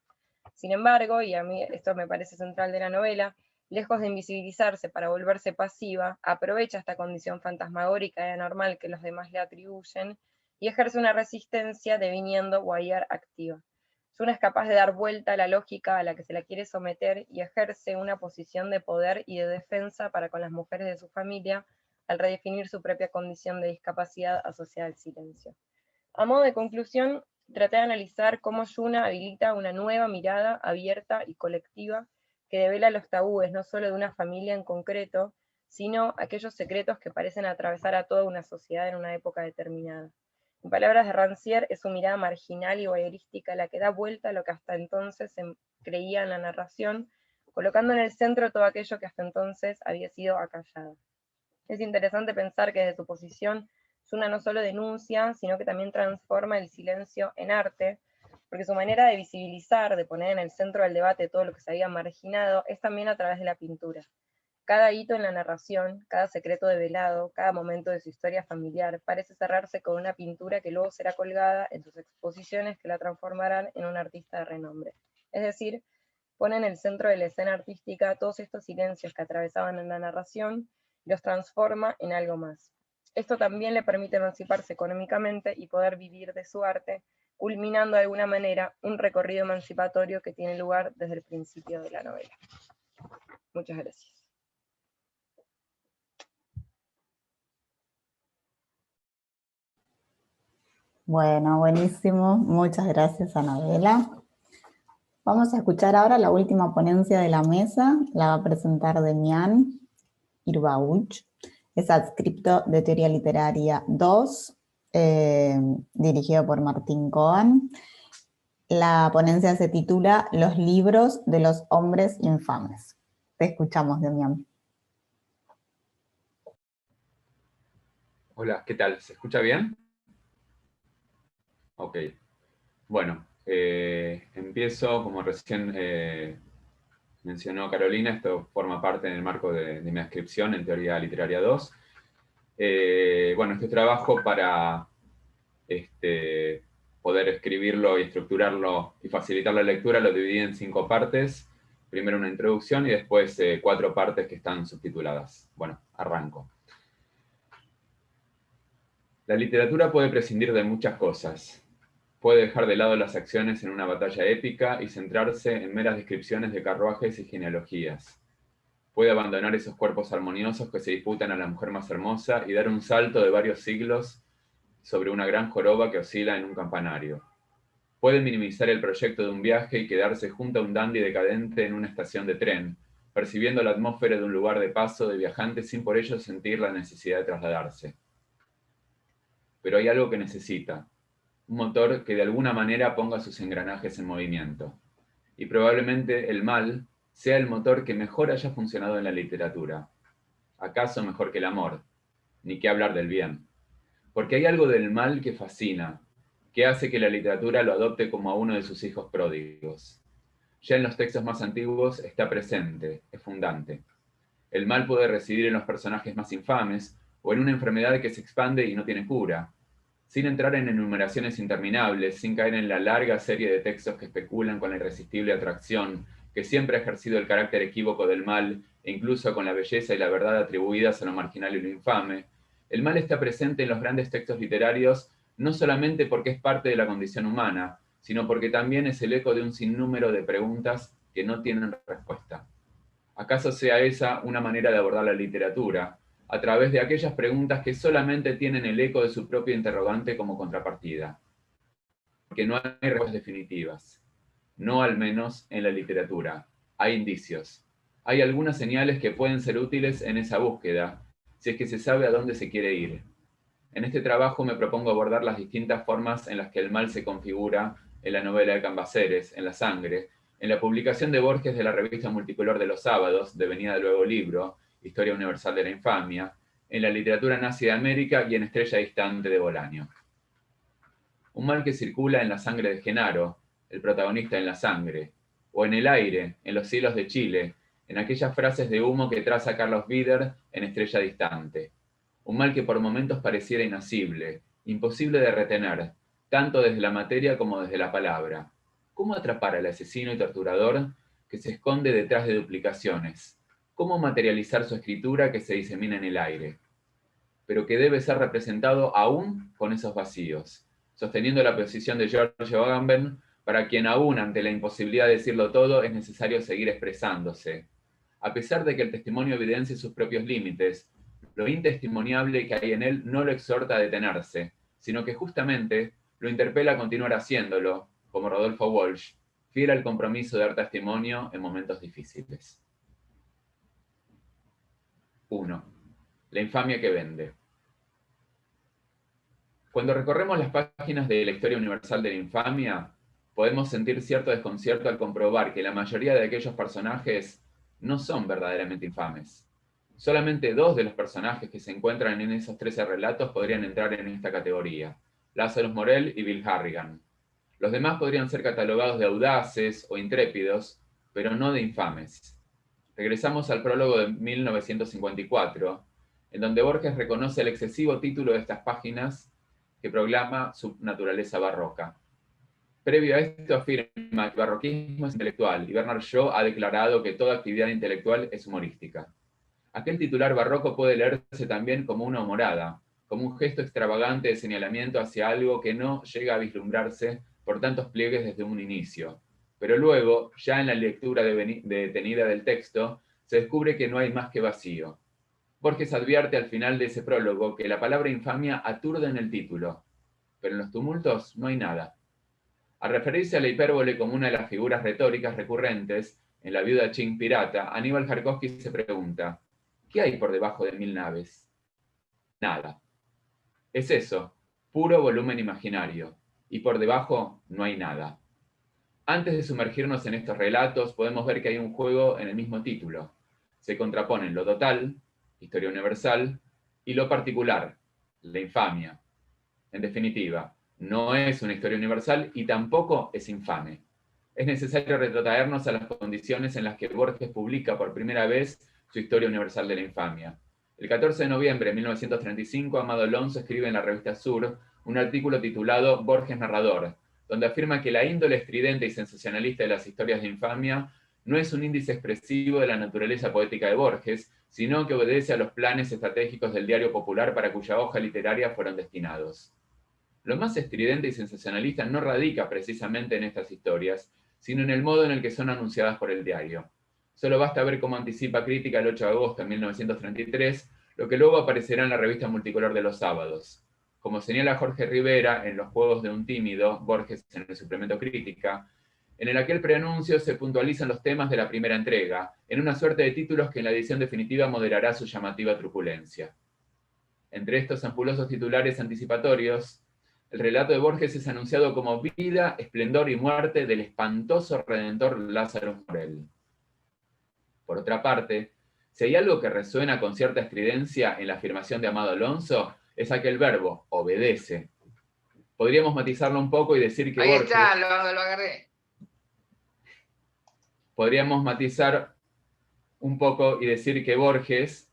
Sin embargo, y a mí esto me parece central de la novela, lejos de invisibilizarse para volverse pasiva, aprovecha esta condición fantasmagórica y anormal que los demás le atribuyen y ejerce una resistencia deviniendo voyeur activa. Suna es capaz de dar vuelta a la lógica a la que se la quiere someter y ejerce una posición de poder y de defensa para con las mujeres de su familia al redefinir su propia condición de discapacidad asociada al silencio. A modo de conclusión, traté de analizar cómo Yuna habilita una nueva mirada abierta y colectiva que devela los tabúes no solo de una familia en concreto, sino aquellos secretos que parecen atravesar a toda una sociedad en una época determinada. En palabras de Rancière, es su mirada marginal y voyeurística la que da vuelta a lo que hasta entonces se creía en la narración, colocando en el centro todo aquello que hasta entonces había sido acallado. Es interesante pensar que desde su posición, Yuna no solo denuncia, sino que también transforma el silencio en arte, porque su manera de visibilizar, de poner en el centro del debate todo lo que se había marginado, es también a través de la pintura. Cada hito en la narración, cada secreto develado, cada momento de su historia familiar parece cerrarse con una pintura que luego será colgada en sus exposiciones que la transformarán en un artista de renombre. Es decir, pone en el centro de la escena artística todos estos silencios que atravesaban en la narración y los transforma en algo más. Esto también le permite emanciparse económicamente y poder vivir de su arte, culminando de alguna manera un recorrido emancipatorio que tiene lugar desde el principio de la novela. Muchas gracias. Bueno, buenísimo. Muchas gracias, Anabela. Vamos a escuchar ahora la última ponencia de la mesa. La va a presentar Demián Irbauch. Es adscripto de Teoría Literaria 2, dirigido por Martín Cohen. La ponencia se titula Los libros de los hombres infames. Te escuchamos, Demián. Hola, ¿qué tal? ¿Se escucha bien? Ok. Bueno, empiezo, como recién mencionó Carolina, esto forma parte en el marco de mi adscripción en Teoría Literaria 2. Bueno, este trabajo para poder escribirlo y estructurarlo y facilitar la lectura lo dividí en 5 partes. Primero una introducción y después 4 partes que están subtituladas. Bueno, arranco. La literatura puede prescindir de muchas cosas. Puede dejar de lado las acciones en una batalla épica y centrarse en meras descripciones de carruajes y genealogías. Puede abandonar esos cuerpos armoniosos que se disputan a la mujer más hermosa y dar un salto de varios siglos sobre una gran joroba que oscila en un campanario. Puede minimizar el proyecto de un viaje y quedarse junto a un dandy decadente en una estación de tren, percibiendo la atmósfera de un lugar de paso de viajantes sin por ello sentir la necesidad de trasladarse. Pero hay algo que necesita, un motor que de alguna manera ponga sus engranajes en movimiento. Y probablemente el mal sea el motor que mejor haya funcionado en la literatura. ¿Acaso mejor que el amor? Ni qué hablar del bien. Porque hay algo del mal que fascina, que hace que la literatura lo adopte como a uno de sus hijos pródigos. Ya en los textos más antiguos está presente, es fundante. El mal puede residir en los personajes más infames o en una enfermedad que se expande y no tiene cura, sin entrar en enumeraciones interminables, sin caer en la larga serie de textos que especulan con la irresistible atracción que siempre ha ejercido el carácter equívoco del mal, e incluso con la belleza y la verdad atribuidas a lo marginal y lo infame. El mal está presente en los grandes textos literarios no solamente porque es parte de la condición humana, sino porque también es el eco de un sinnúmero de preguntas que no tienen respuesta. ¿Acaso sea esa una manera de abordar la literatura, a través de aquellas preguntas que solamente tienen el eco de su propio interrogante como contrapartida? Porque no hay respuestas definitivas, no al menos en la literatura. Hay indicios. Hay algunas señales que pueden ser útiles en esa búsqueda, si es que se sabe a dónde se quiere ir. En este trabajo me propongo abordar las distintas formas en las que el mal se configura en la novela de Cambaceres, en La Sangre, en la publicación de Borges de la revista multicolor de los sábados, devenida del Nuevo Libro, Historia Universal de la Infamia, en la literatura nazi de América y en Estrella Distante de Bolaño. Un mal que circula en la sangre de Genaro, el protagonista en La Sangre, o en el aire, en los cielos de Chile, en aquellas frases de humo que traza Carlos Bieder en Estrella Distante. Un mal que por momentos pareciera inasible, imposible de retener, tanto desde la materia como desde la palabra. ¿Cómo atrapar al asesino y torturador que se esconde detrás de duplicaciones? ¿Cómo materializar su escritura que se disemina en el aire? Pero que debe ser representado aún con esos vacíos, sosteniendo la posición de Giorgio Agamben, para quien aún ante la imposibilidad de decirlo todo es necesario seguir expresándose. A pesar de que el testimonio evidencie sus propios límites, lo intestimoniable que hay en él no lo exhorta a detenerse, sino que justamente lo interpela a continuar haciéndolo, como Rodolfo Walsh, fiel al compromiso de dar testimonio en momentos difíciles. 1. La infamia que vende. Cuando recorremos las páginas de la historia universal de la infamia, podemos sentir cierto desconcierto al comprobar que la mayoría de aquellos personajes no son verdaderamente infames. Solamente 2 de los personajes que se encuentran en esos 13 relatos podrían entrar en esta categoría: Lazarus Morel y Bill Harrigan. Los demás podrían ser catalogados de audaces o intrépidos, pero no de infames. Regresamos al prólogo de 1954, en donde Borges reconoce el excesivo título de estas páginas que proclama su naturaleza barroca. Previo a esto afirma que el barroquismo es intelectual y Bernard Shaw ha declarado que toda actividad intelectual es humorística. Aquel titular barroco puede leerse también como una humorada, como un gesto extravagante de señalamiento hacia algo que no llega a vislumbrarse por tantos pliegues desde un inicio. Pero luego, ya en la lectura detenida del texto, se descubre que no hay más que vacío. Borges advierte al final de ese prólogo que la palabra infamia aturde en el título, pero en los tumultos no hay nada. Al referirse a la hipérbole como una de las figuras retóricas recurrentes en La viuda Ching pirata, Aníbal Jarkovsky se pregunta: ¿qué hay por debajo de 1000 naves? Nada. Es eso, puro volumen imaginario, y por debajo no hay nada. Antes de sumergirnos en estos relatos, podemos ver que hay un juego en el mismo título. Se contraponen lo total, historia universal, y lo particular, la infamia. En definitiva, no es una historia universal y tampoco es infame. Es necesario retrotraernos a las condiciones en las que Borges publica por primera vez su Historia Universal de la Infamia. El 14 de noviembre de 1935, Amado Alonso escribe en la revista Sur un artículo titulado Borges Narrador, donde afirma que la índole estridente y sensacionalista de las historias de infamia no es un índice expresivo de la naturaleza poética de Borges, sino que obedece a los planes estratégicos del diario popular para cuya hoja literaria fueron destinados. Lo más estridente y sensacionalista no radica precisamente en estas historias, sino en el modo en el que son anunciadas por el diario. Solo basta ver cómo anticipa Crítica el 8 de agosto de 1933, lo que luego aparecerá en la revista multicolor de los sábados. Como señala Jorge Rivera en Los juegos de un tímido, Borges en el suplemento Crítica, en aquel preanuncio se puntualizan los temas de la primera entrega, en una suerte de títulos que en la edición definitiva moderará su llamativa truculencia. Entre estos ampulosos titulares anticipatorios, el relato de Borges es anunciado como vida, esplendor y muerte del espantoso redentor Lázaro Morel. Por otra parte, si hay algo que resuena con cierta estridencia en la afirmación de Amado Alonso, es aquel verbo, obedece. Podríamos matizarlo un poco y decir que ahí Borges... está, lo agarré. Podríamos matizar un poco y decir que Borges...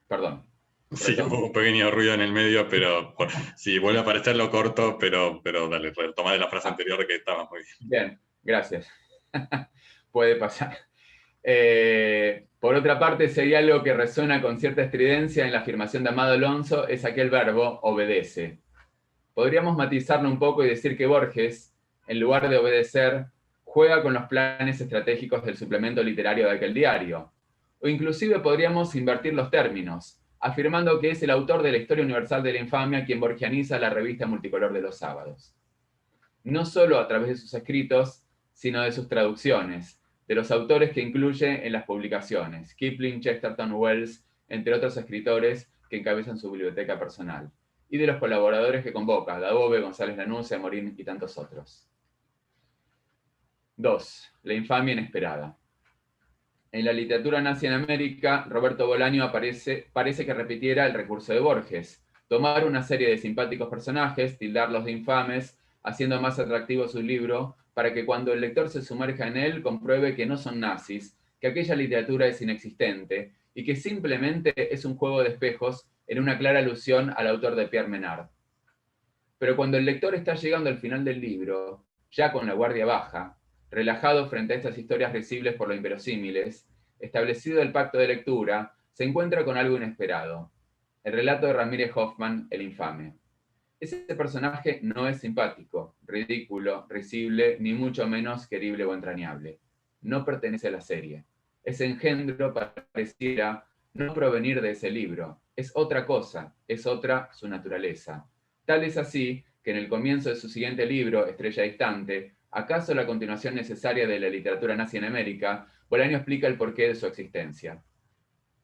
Perdón. Sí, hubo un pequeño ruido en el medio, pero si vuelve a aparecer lo corto, pero dale, retoma de la frase anterior que estaba muy bien. Bien, gracias. Puede pasar. Por otra parte, si hay algo que resuena con cierta estridencia en la afirmación de Amado Alonso, es aquel verbo obedece. Podríamos matizarlo un poco y decir que Borges, en lugar de obedecer, juega con los planes estratégicos del suplemento literario de aquel diario. O inclusive podríamos invertir los términos, afirmando que es el autor de la Historia Universal de la Infamia quien borgianiza la revista multicolor de los sábados. No solo a través de sus escritos, sino de sus traducciones, de los autores que incluye en las publicaciones, Kipling, Chesterton, Wells, entre otros escritores que encabezan su biblioteca personal, y de los colaboradores que convoca, Dabove, González Lanusse, Amorín y tantos otros. 2. La infamia inesperada. En la literatura nazi en América, Roberto Bolaño parece que repitiera el recurso de Borges, tomar una serie de simpáticos personajes, tildarlos de infames, haciendo más atractivo su libro para que cuando el lector se sumerja en él compruebe que no son nazis, que aquella literatura es inexistente y que simplemente es un juego de espejos en una clara alusión al autor de Pierre Menard. Pero cuando el lector está llegando al final del libro, ya con la guardia baja, relajado frente a estas historias risibles por lo inverosímiles, establecido el pacto de lectura, se encuentra con algo inesperado. El relato de Ramírez Hoffman, El infame. Ese personaje no es simpático, ridículo, risible, ni mucho menos querible o entrañable. No pertenece a la serie. Ese engendro pareciera no provenir de ese libro. Es otra cosa, es otra su naturaleza. Tal es así que en el comienzo de su siguiente libro, Estrella Distante, acaso la continuación necesaria de la literatura nazi en América, Bolaño explica el porqué de su existencia.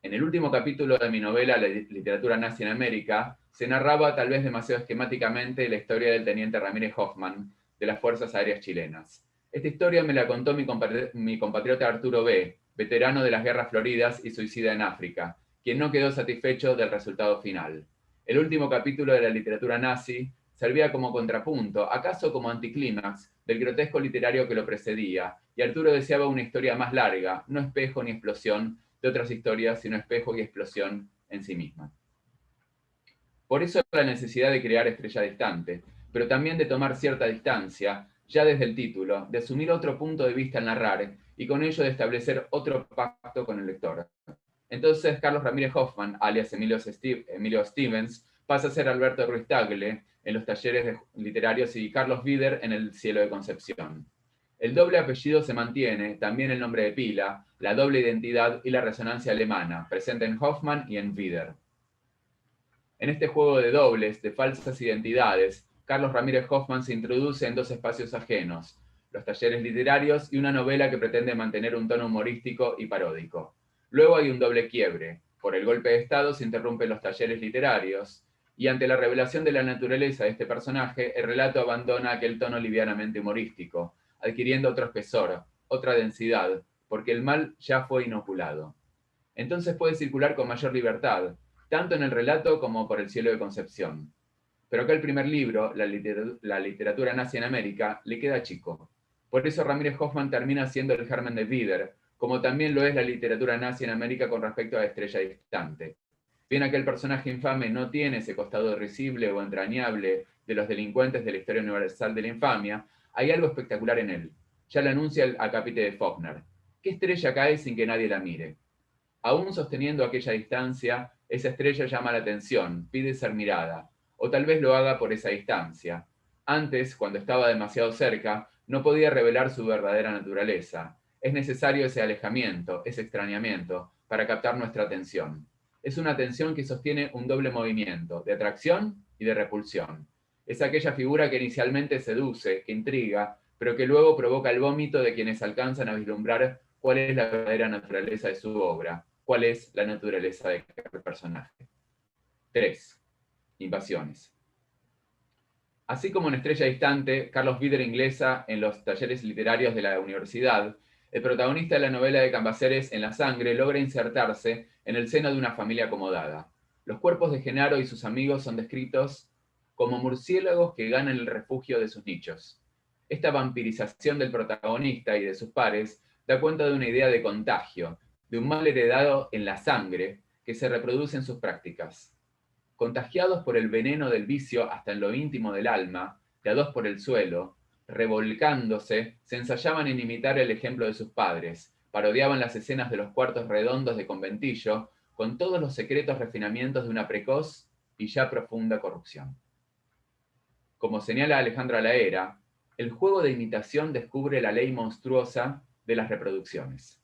En el último capítulo de mi novela, La literatura nazi en América, se narraba tal vez demasiado esquemáticamente la historia del teniente Ramírez Hoffman de las Fuerzas Aéreas Chilenas. Esta historia me la contó mi compatriota Arturo B., veterano de las guerras floridas y suicida en África, quien no quedó satisfecho del resultado final. El último capítulo de la literatura nazi servía como contrapunto, acaso como anticlímax, del grotesco literario que lo precedía, y Arturo deseaba una historia más larga, no espejo ni explosión de otras historias, sino espejo y explosión en sí misma. Por eso la necesidad de crear Estrella Distante, pero también de tomar cierta distancia, ya desde el título, de asumir otro punto de vista al narrar, y con ello de establecer otro pacto con el lector. Entonces Carlos Ramírez Hoffman, alias Emilio Stevens, pasa a ser Alberto Ruiz Tagle en Los Talleres Literarios y Carlos Vider en El Cielo de Concepción. El doble apellido se mantiene, también el nombre de pila, la doble identidad y la resonancia alemana, presente en Hoffman y en Vider. En este juego de dobles, de falsas identidades, Carlos Ramírez Hoffman se introduce en dos espacios ajenos, los talleres literarios y una novela que pretende mantener un tono humorístico y paródico. Luego hay un doble quiebre. Por el golpe de Estado se interrumpen los talleres literarios, y ante la revelación de la naturaleza de este personaje, el relato abandona aquel tono livianamente humorístico, adquiriendo otro espesor, otra densidad, porque el mal ya fue inoculado. Entonces puede circular con mayor libertad, tanto en el relato como por El Cielo de Concepción. Pero acá el primer libro, la literatura nazi en América, le queda chico. Por eso Ramírez Hoffman termina siendo el germen de Vider, como también lo es la literatura nazi en América con respecto a Estrella Distante. Bien aquel personaje infame no tiene ese costado risible o entrañable de los delincuentes de la historia universal de la infamia, hay algo espectacular en él. Ya lo anuncia el acápite de Faulkner. ¿Qué estrella cae sin que nadie la mire? Aún sosteniendo aquella distancia, esa estrella llama la atención, pide ser mirada, o tal vez lo haga por esa distancia. Antes, cuando estaba demasiado cerca, no podía revelar su verdadera naturaleza. Es necesario ese alejamiento, ese extrañamiento, para captar nuestra atención. Es una atención que sostiene un doble movimiento, de atracción y de repulsión. Es aquella figura que inicialmente seduce, que intriga, pero que luego provoca el vómito de quienes alcanzan a vislumbrar cuál es la verdadera naturaleza de su obra, cuál es la naturaleza de cada personaje. 3. Invasiones. Así como en Estrella Distante, Carlos Vider inglesa en los talleres literarios de la universidad, el protagonista de la novela de Cambaceres, En la sangre, logra insertarse en el seno de una familia acomodada. Los cuerpos de Genaro y sus amigos son descritos como murciélagos que ganan el refugio de sus nichos. Esta vampirización del protagonista y de sus pares da cuenta de una idea de contagio, de un mal heredado en la sangre que se reproduce en sus prácticas. Contagiados por el veneno del vicio hasta en lo íntimo del alma, de a dos por el suelo, revolcándose, se ensayaban en imitar el ejemplo de sus padres, parodiaban las escenas de los cuartos redondos de conventillo, con todos los secretos refinamientos de una precoz y ya profunda corrupción. Como señala Alejandra Laera, el juego de imitación descubre la ley monstruosa de las reproducciones.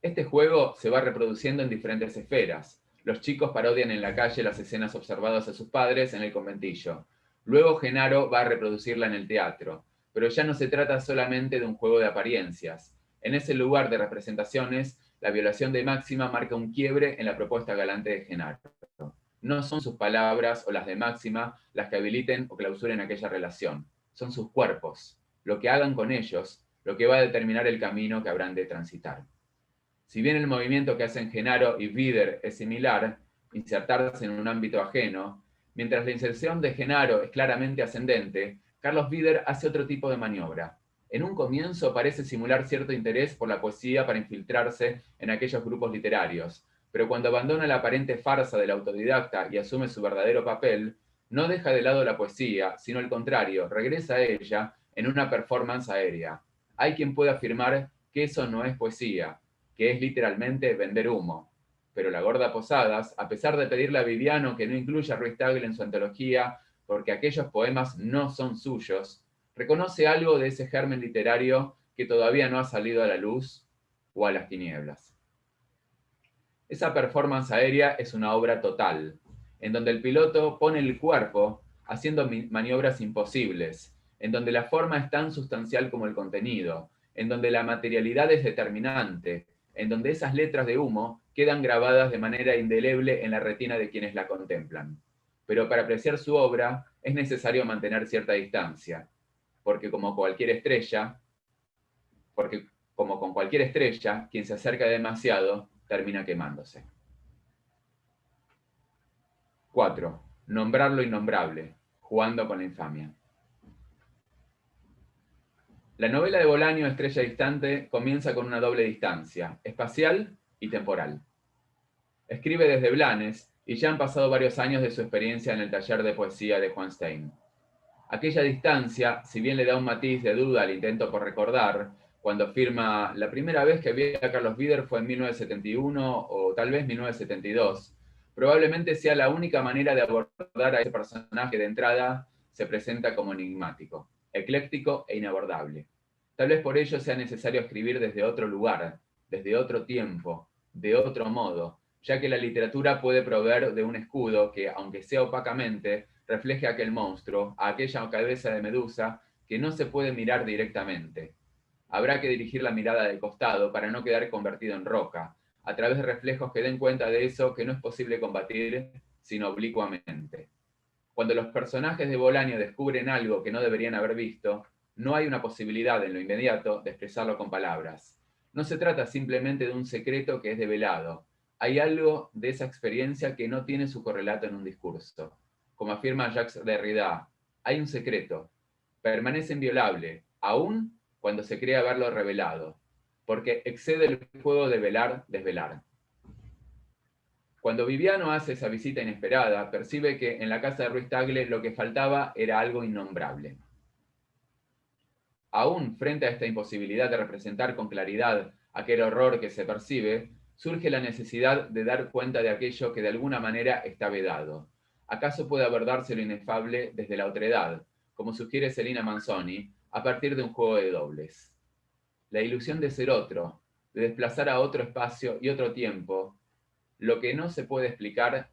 Este juego se va reproduciendo en diferentes esferas. Los chicos parodian en la calle las escenas observadas a sus padres en el conventillo. Luego Genaro va a reproducirla en el teatro. Pero ya no se trata solamente de un juego de apariencias. En ese lugar de representaciones, la violación de Máxima marca un quiebre en la propuesta galante de Genaro. No son sus palabras o las de Máxima las que habiliten o clausuren aquella relación. Son sus cuerpos. Lo que hagan con ellos, lo que va a determinar el camino que habrán de transitar. Si bien el movimiento que hacen Genaro y Vider es similar, insertarse en un ámbito ajeno, Mientras la inserción de Genaro es claramente ascendente, Carlos Bieder hace otro tipo de maniobra. En un comienzo parece simular cierto interés por la poesía para infiltrarse en aquellos grupos literarios, pero cuando abandona la aparente farsa del autodidacta y asume su verdadero papel, no deja de lado la poesía, sino al contrario, regresa a ella en una performance aérea. Hay quien puede afirmar que eso no es poesía, que es literalmente vender humo. Pero la gorda Posadas, a pesar de pedirle a Viviano que no incluya a Ruiz Tagle en su antología, porque aquellos poemas no son suyos, reconoce algo de ese germen literario que todavía no ha salido a la luz o a las tinieblas. Esa performance aérea es una obra total, en donde el piloto pone el cuerpo haciendo maniobras imposibles, en donde la forma es tan sustancial como el contenido, en donde la materialidad es determinante, en donde esas letras de humo quedan grabadas de manera indeleble en la retina de quienes la contemplan. Pero para apreciar su obra es necesario mantener cierta distancia, porque como con cualquier estrella, quien se acerca demasiado termina quemándose. 4. Nombrar lo innombrable, jugando con la infamia. La novela de Bolaño, Estrella Distante, comienza con una doble distancia, espacial y temporal. Escribe desde Blanes y ya han pasado varios años de su experiencia en el taller de poesía de Juan Stein. Aquella distancia, si bien le da un matiz de duda al intento por recordar, cuando afirma la primera vez que vi a Carlos Bieder fue en 1971 o tal vez 1972, probablemente sea la única manera de abordar a ese personaje que de entrada se presenta como enigmático, ecléctico e inabordable. Tal vez por ello sea necesario escribir desde otro lugar, desde otro tiempo, de otro modo, ya que la literatura puede proveer de un escudo que, aunque sea opacamente, refleje a aquel monstruo, a aquella cabeza de medusa que no se puede mirar directamente. Habrá que dirigir la mirada de costado para no quedar convertido en roca, a través de reflejos que den cuenta de eso que no es posible combatir sino oblicuamente. Cuando los personajes de Bolaño descubren algo que no deberían haber visto, no hay una posibilidad en lo inmediato de expresarlo con palabras. No se trata simplemente de un secreto que es develado. Hay algo de esa experiencia que no tiene su correlato en un discurso. Como afirma Jacques Derrida, hay un secreto. Permanece inviolable, aún cuando se cree haberlo revelado, porque excede el juego de velar-desvelar. Cuando Viviano hace esa visita inesperada, percibe que en la casa de Ruiz Tagle lo que faltaba era algo innombrable. Aún frente a esta imposibilidad de representar con claridad aquel horror que se percibe, surge la necesidad de dar cuenta de aquello que de alguna manera está vedado. ¿Acaso puede abordarse lo inefable desde la otredad, como sugiere Celina Manzoni, a partir de un juego de dobles? La ilusión de ser otro, de desplazar a otro espacio y otro tiempo, lo que no se puede explicar,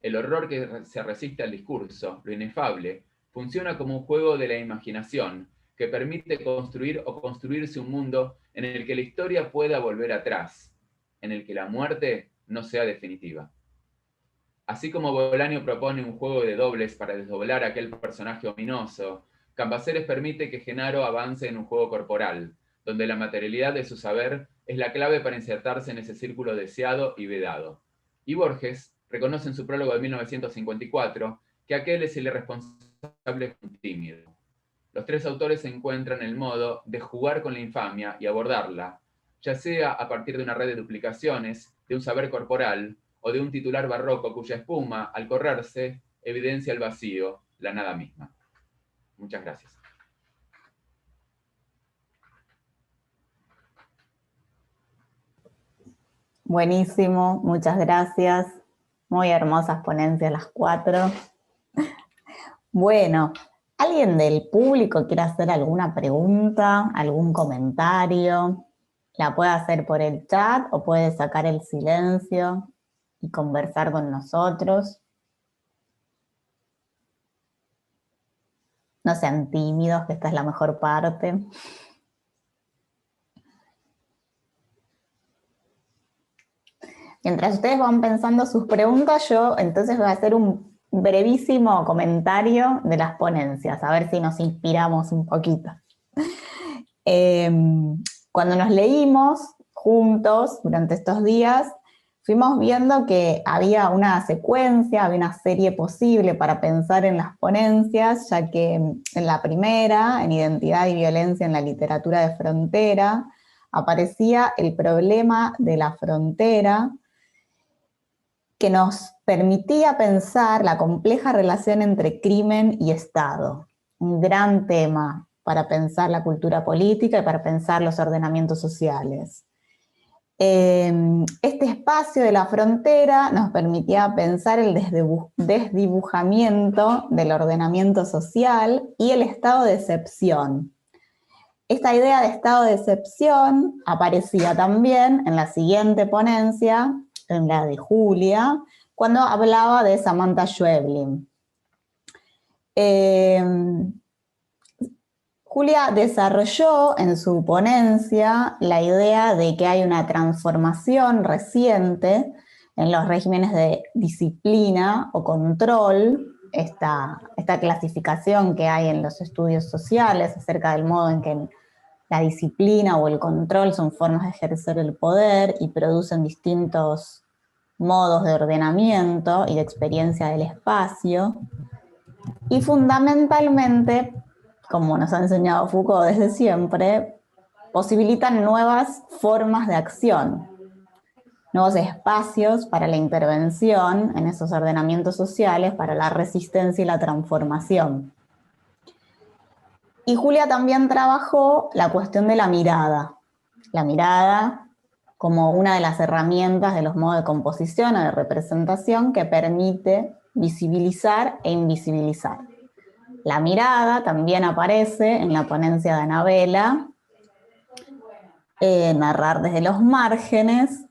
el horror que se resiste al discurso, lo inefable, funciona como un juego de la imaginación que permite construir o construirse un mundo en el que la historia pueda volver atrás, en el que la muerte no sea definitiva. Así como Bolaño propone un juego de dobles para desdoblar a aquel personaje ominoso, Cambaceres permite que Genaro avance en un juego corporal, donde la materialidad de su saber es la clave para insertarse en ese círculo deseado y vedado. Y Borges reconoce en su prólogo de 1954 que aquel es el irresponsable tímido. Los tres autores encuentran el modo de jugar con la infamia y abordarla, ya sea a partir de una red de duplicaciones, de un saber corporal, o de un titular barroco cuya espuma, al correrse, evidencia el vacío, la nada misma. Muchas gracias. Buenísimo, muchas gracias. Muy hermosas ponencias las 4. Bueno, ¿alguien del público quiere hacer alguna pregunta, algún comentario? La puede hacer por el chat o puede sacar el silencio y conversar con nosotros. No sean tímidos, que esta es la mejor parte. Mientras ustedes van pensando sus preguntas, yo entonces voy a hacer un brevísimo comentario de las ponencias, a ver si nos inspiramos un poquito. Cuando nos leímos juntos durante estos días, fuimos viendo que había una secuencia, había una serie posible para pensar en las ponencias, ya que en la primera, en Identidad y Violencia en la Literatura de Frontera, aparecía el problema de la frontera, que nos permitía pensar la compleja relación entre crimen y Estado, un gran tema para pensar la cultura política y para pensar los ordenamientos sociales. Este espacio de la frontera nos permitía pensar el desdibujamiento del ordenamiento social y el estado de excepción. Esta idea de estado de excepción aparecía también en la siguiente ponencia, en la de Julia, cuando hablaba de Samantha Schweblin. Julia desarrolló en su ponencia la idea de que hay una transformación reciente en los regímenes de disciplina o control, esta clasificación que hay en los estudios sociales acerca del modo en que la disciplina o el control son formas de ejercer el poder y producen distintos modos de ordenamiento y de experiencia del espacio. Y fundamentalmente, como nos ha enseñado Foucault desde siempre, posibilitan nuevas formas de acción, nuevos espacios para la intervención en esos ordenamientos sociales, para la resistencia y la transformación. Y Julia también trabajó la cuestión de la mirada como una de las herramientas de los modos de composición o de representación que permite visibilizar e invisibilizar. La mirada también aparece en la ponencia de Anabela, narrar desde los márgenes,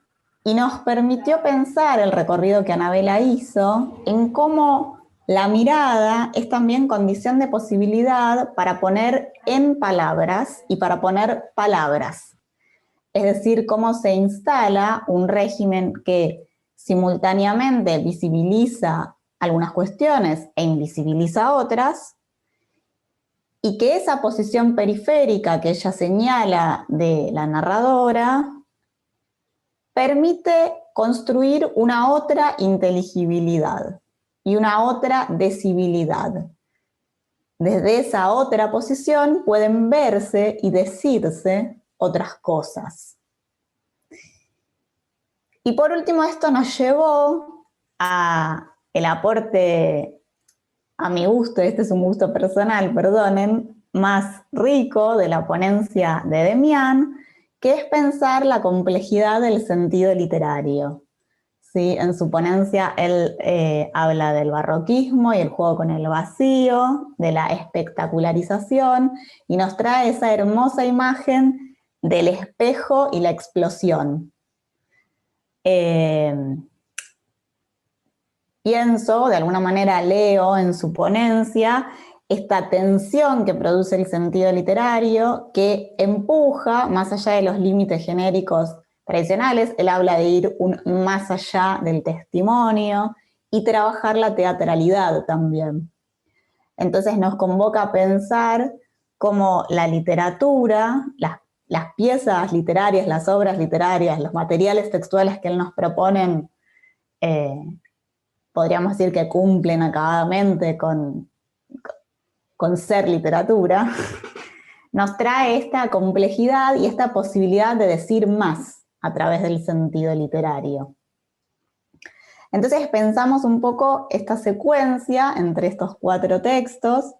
y nos permitió pensar el recorrido que Anabela hizo en cómo la mirada es también condición de posibilidad para poner en palabras y para poner palabras. Es decir, cómo se instala un régimen que simultáneamente visibiliza algunas cuestiones e invisibiliza otras, y que esa posición periférica que ella señala de la narradora permite construir una otra inteligibilidad y una otra decibilidad. Desde esa otra posición pueden verse y decirse otras cosas. Y por último, esto nos llevó a el aporte, a mi gusto, este es un gusto personal, perdonen, más rico de la ponencia de Demián, que es pensar la complejidad del sentido literario. ¿Sí? En su ponencia él habla del barroquismo y el juego con el vacío, de la espectacularización, y nos trae esa hermosa imagen del espejo y la explosión. Pienso, de alguna manera leo en su ponencia, esta tensión que produce el sentido literario, que empuja, más allá de los límites genéricos tradicionales, él habla de ir más allá del testimonio y trabajar la teatralidad también. Entonces nos convoca a pensar cómo la literatura, las piezas literarias, las obras literarias, los materiales textuales que él nos proponen, podríamos decir que cumplen acabadamente con ser literatura, nos trae esta complejidad y esta posibilidad de decir más a través del sentido literario. Entonces pensamos un poco esta secuencia entre estos 4 textos.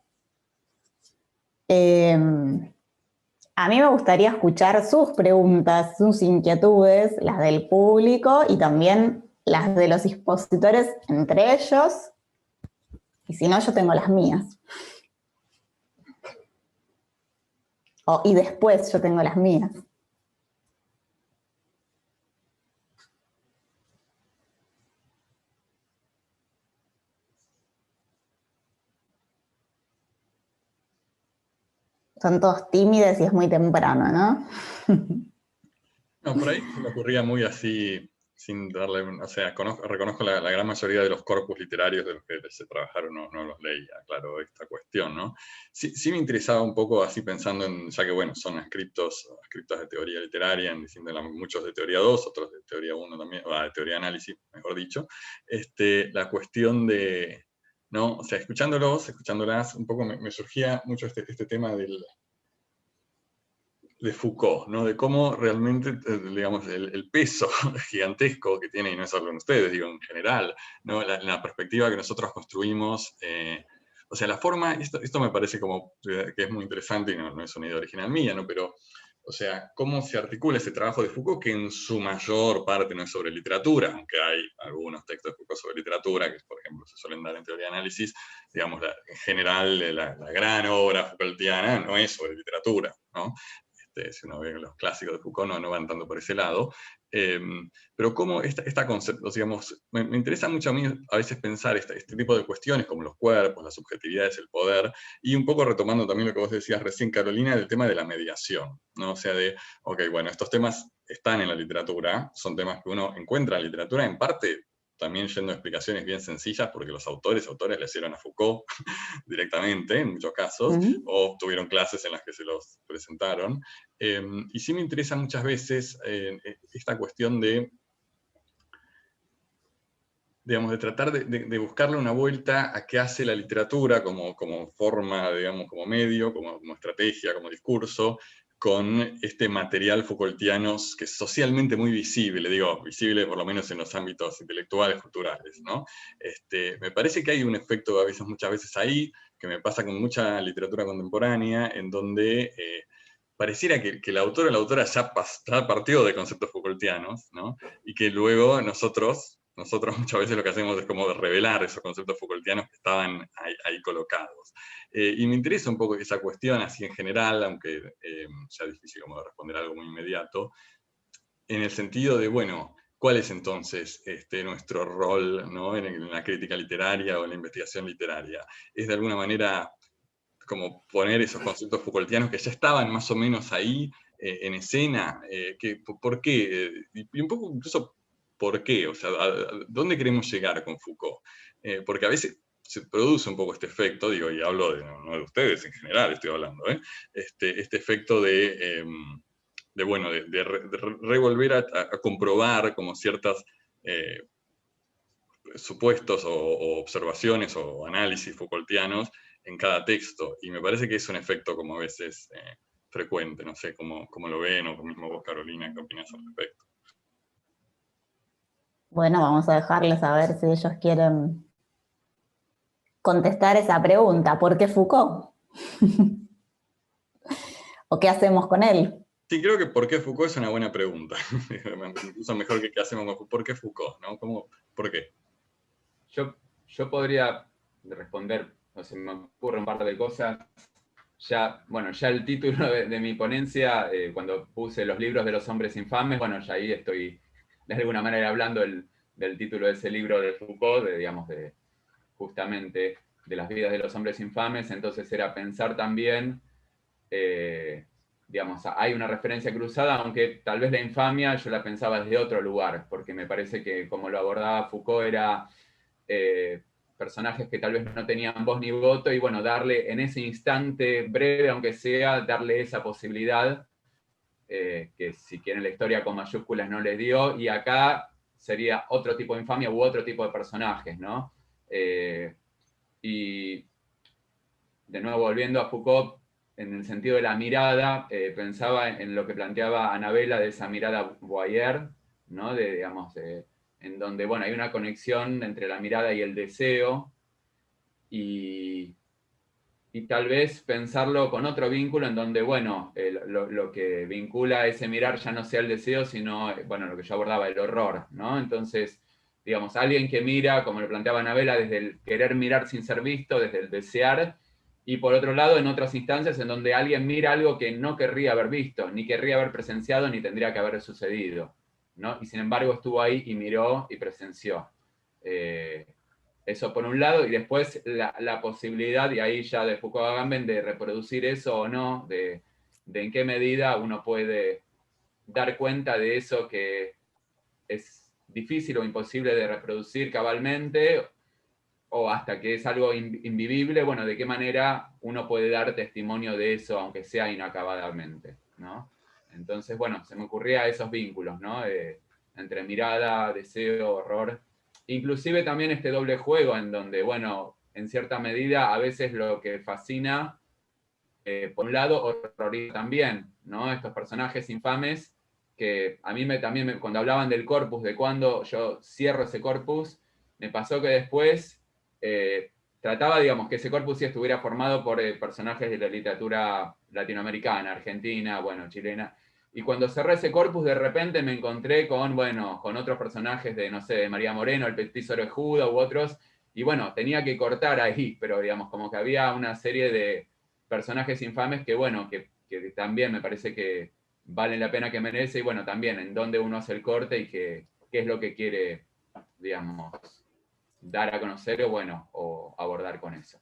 A mí me gustaría escuchar sus preguntas, sus inquietudes, las del público y también las de los expositores entre ellos, y si no, yo tengo las mías. Y después yo tengo las mías. Son todos tímidos y es muy temprano, ¿no? No, por ahí se me ocurría muy así, sin darle, o sea, reconozco la gran mayoría de los corpus literarios de los que se trabajaron, no los leía, claro, esta cuestión, ¿no? Sí me interesaba un poco así pensando en, ya que bueno, son escritos de teoría literaria, muchos de teoría 2, otros de teoría 1 también, o de teoría análisis, mejor dicho, la cuestión de, ¿no? O sea, escuchándolas, un poco me surgía mucho este tema de Foucault, ¿no? De cómo realmente, digamos, el peso gigantesco que tiene, y no es solo en ustedes, digo, en general, ¿no? La perspectiva que nosotros construimos, o sea, la forma, esto me parece como que es muy interesante, y no es una idea original mía, ¿no? Pero, o sea, cómo se articula ese trabajo de Foucault, que en su mayor parte no es sobre literatura, aunque hay algunos textos de Foucault sobre literatura, que por ejemplo se suelen dar en teoría de análisis, digamos, en general la gran obra Foucaultiana no es sobre literatura, ¿no? Si uno ve los clásicos de Foucault, no van tanto por ese lado. Pero cómo esta concepto, digamos, me interesa mucho a mí a veces pensar este tipo de cuestiones como los cuerpos, las subjetividades, el poder, y un poco retomando también lo que vos decías recién, Carolina, del tema de la mediación, ¿no? O sea, ok, bueno, estos temas están en la literatura, son temas que uno encuentra en la literatura, en parte también yendo a explicaciones bien sencillas, porque los autores le hicieron a Foucault directamente, en muchos casos, o tuvieron clases en las que se los presentaron. Y sí me interesa muchas veces esta cuestión de, digamos, de tratar de buscarle una vuelta a qué hace la literatura como forma, digamos, como medio, como estrategia, como discurso, con este material Foucaultiano que es socialmente muy visible, digo, visible por lo menos en los ámbitos intelectuales, culturales, ¿no? Me parece que hay un efecto muchas veces ahí, que me pasa con mucha literatura contemporánea, en donde pareciera que el autor o la autora ya partió de conceptos Foucaultianos, ¿no? Y que luego nosotros muchas veces lo que hacemos es como revelar esos conceptos Foucaultianos que estaban ahí colocados. Y me interesa un poco esa cuestión así en general, aunque sea difícil como responder algo muy inmediato, en el sentido de, bueno, ¿cuál es entonces nuestro rol, ¿no? en la crítica literaria o en la investigación literaria? ¿Es de alguna manera como poner esos conceptos Foucaultianos que ya estaban más o menos ahí en escena? ¿Por qué? Y un poco incluso ¿por qué? O sea, ¿dónde queremos llegar con Foucault? Porque a veces se produce un poco este efecto, digo, y hablo no de ustedes en general, estoy hablando, este efecto de revolver a comprobar como ciertas supuestos o observaciones o análisis Foucaultianos en cada texto, y me parece que es un efecto como a veces frecuente, no sé cómo lo ven, o mismo vos, Carolina, ¿qué opinas al respecto? Bueno, vamos a dejarles a ver si ellos quieren contestar esa pregunta. ¿Por qué Foucault? ¿O qué hacemos con él? Sí, creo que ¿por qué Foucault? Es una buena pregunta. Incluso mejor que qué hacemos con Foucault. ¿Por qué Foucault? ¿No? ¿Por qué? Yo podría responder, o se me ocurre un par de cosas. Ya el título de mi ponencia, cuando puse los libros de los hombres infames, bueno, ya ahí estoy de alguna manera hablando del título de ese libro de Foucault, justamente de las vidas de los hombres infames. Entonces era pensar también, digamos, hay una referencia cruzada, aunque tal vez la infamia yo la pensaba desde otro lugar, porque me parece que como lo abordaba Foucault era personajes que tal vez no tenían voz ni voto, y bueno, darle en ese instante breve, aunque sea, darle esa posibilidad, que si quieren la historia con mayúsculas no le dio, y acá sería otro tipo de infamia u otro tipo de personajes, ¿no? Y de nuevo, volviendo a Foucault, en el sentido de la mirada, pensaba en lo que planteaba Anabela de esa mirada voyeur, ¿no? En donde, bueno, hay una conexión entre la mirada y el deseo, y tal vez pensarlo con otro vínculo en donde, bueno, lo que vincula ese mirar ya no sea el deseo, sino, bueno, lo que yo abordaba, el horror, ¿no? Entonces, digamos, alguien que mira, como lo planteaba Anabela, desde el querer mirar sin ser visto, desde el desear, y por otro lado, en otras instancias en donde alguien mira algo que no querría haber visto, ni querría haber presenciado, ni tendría que haber sucedido, ¿no? Y sin embargo estuvo ahí y miró y presenció. Eso por un lado, y después la posibilidad, y ahí ya de Foucault Agamben, de reproducir eso o no, de en qué medida uno puede dar cuenta de eso que es difícil o imposible de reproducir cabalmente, o hasta que es algo invivible, bueno, de qué manera uno puede dar testimonio de eso, aunque sea inacabadamente, ¿no? Entonces, bueno, se me ocurría esos vínculos, ¿no? Entre mirada, deseo, horror. Inclusive también este doble juego en donde, bueno, en cierta medida a veces lo que fascina, por un lado, horroriza también, ¿no? Estos personajes infames que a mí también cuando hablaban del corpus, de cuando yo cierro ese corpus, me pasó que después trataba, digamos, que ese corpus sí estuviera formado por personajes de la literatura latinoamericana, argentina, bueno, chilena. Y cuando cerré ese corpus, de repente me encontré con, bueno, con otros personajes de, no sé, de María Moreno, el Petiso Orejudo u otros, y bueno, tenía que cortar ahí, pero digamos, como que había una serie de personajes infames que, bueno, que también me parece que valen la pena, que merece, y bueno, también en dónde uno hace el corte y qué es lo que quiere, digamos, dar a conocer o, bueno, o abordar con eso.